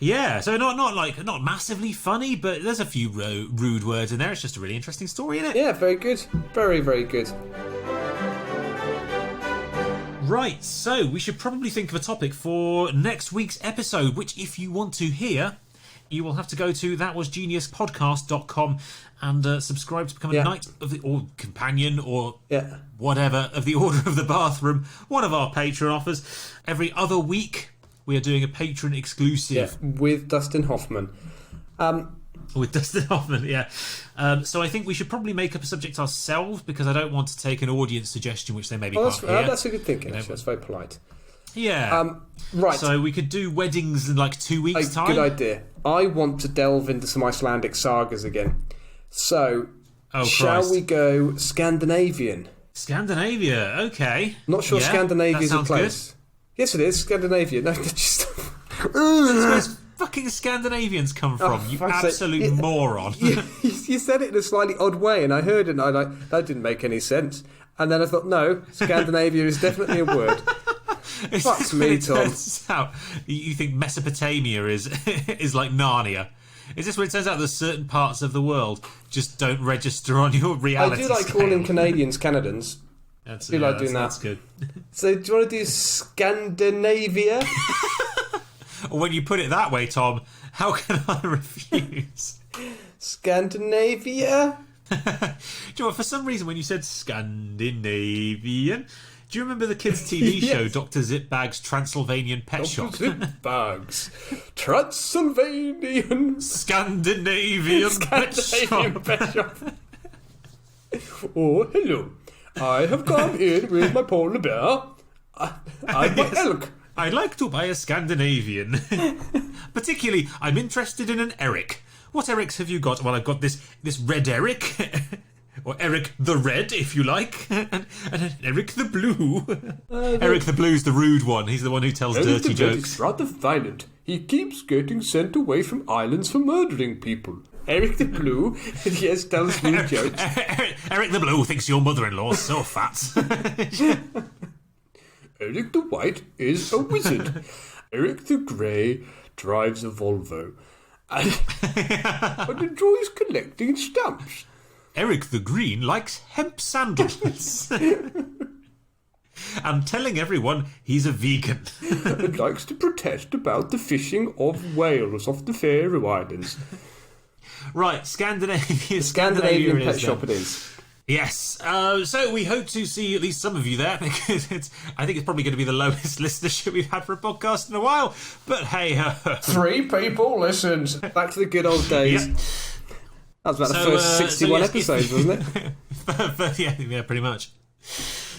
Yeah, so not massively funny, but there's a few rude words in there. It's just a really interesting story, isn't it? Yeah, very good. Very, very good. Right, so we should probably think of a topic for next week's episode, which if you want to hear, you will have to go to thatwasgeniuspodcast.com and subscribe to become a knight of the, or companion or whatever of the Order of the Bathroom, one of our Patreon offers. Every other week we are doing a patron exclusive. Yeah, with Dustin Hoffman. With Dustin Hoffman, yeah. So I think we should probably make up a subject ourselves, because I don't want to take an audience suggestion which they maybe can't hear. That's a good thinking, actually. That's very polite. Yeah. Right. So we could do weddings in like 2 weeks' time. Good idea. I want to delve into some Icelandic sagas again. So, shall we go Scandinavian? Scandinavia, okay. Not sure Scandinavia's a place. Good. Yes, it is. Scandinavia. No, just... Where's fucking Scandinavians come from, you absolute moron? You said it in a slightly odd way, and I heard it, and I that didn't make any sense. And then I thought, no, Scandinavia is definitely a word. Fuck me, Tom. You think Mesopotamia is like Narnia? Is this where it turns out that certain parts of the world just don't register on your reality I do like scale? calling Canadians Canadans. I do like doing that. That's good. So do you want to do Scandinavia? When you put it that way, Tom, how can I refuse? Scandinavia? Do you know what, for some reason when you said Scandinavian, do you remember the kids' TV show, Dr. Zipbag's Transylvanian Pet Shop? Zipbags. Transylvanian. Scandinavian Pet Shop. Oh, hello. I have come in with my polar bear. I'm my elk. I'd like to buy a Scandinavian. Particularly, I'm interested in an Eric. What Erics have you got? Well, I've got this red Eric. Or Eric the Red, if you like. and Eric the Blue. Eric the Blue's the rude one. He's the one who tells Eric dirty the Red jokes. is rather violent. He keeps getting sent away from islands for murdering people. Eric the Blue, yes, tells rude jokes. Eric the Blue thinks your mother-in-law's so fat. Eric the White is a wizard. Eric the Grey drives a Volvo and enjoys collecting stamps. Eric the Green likes hemp sandals. And telling everyone he's a vegan. And likes to protest about the fishing of whales off the Faroe Islands. Right, Scandinavia. Scandinavian it Pet is, Shop it is. Yes, so we hope to see at least some of you there, because I think it's probably going to be the lowest listenership we've had for a podcast in a while, but hey. 3 people listened. Back to the good old days. Yep. That was about the first 61 episodes, wasn't it? yeah, pretty much.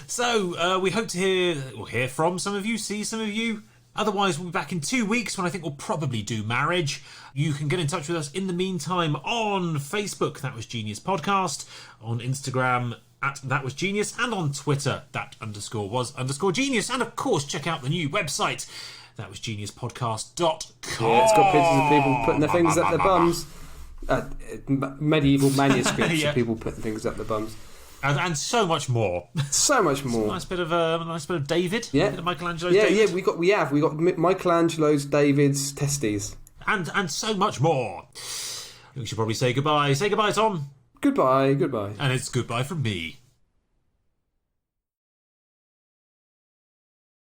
So we hope to hear from some of you, see some of you Otherwise, we'll be back in 2 weeks when I think we'll probably do marriage. You can get in touch with us in the meantime on Facebook, That Was Genius Podcast, on Instagram at That Was Genius, and on Twitter, that_was_genius. And of course, check out the new website, thatwasgeniuspodcast.com. Yeah, it's got pictures of people putting their fingers up their bums. Medieval manuscripts of people putting things up their bums. And so much more. So much more. Nice bit of David. Yeah. Michelangelo's David. Yeah, we got Michelangelo's David's testes. And so much more. We should probably say goodbye. Say goodbye, Tom. Goodbye. And it's goodbye from me.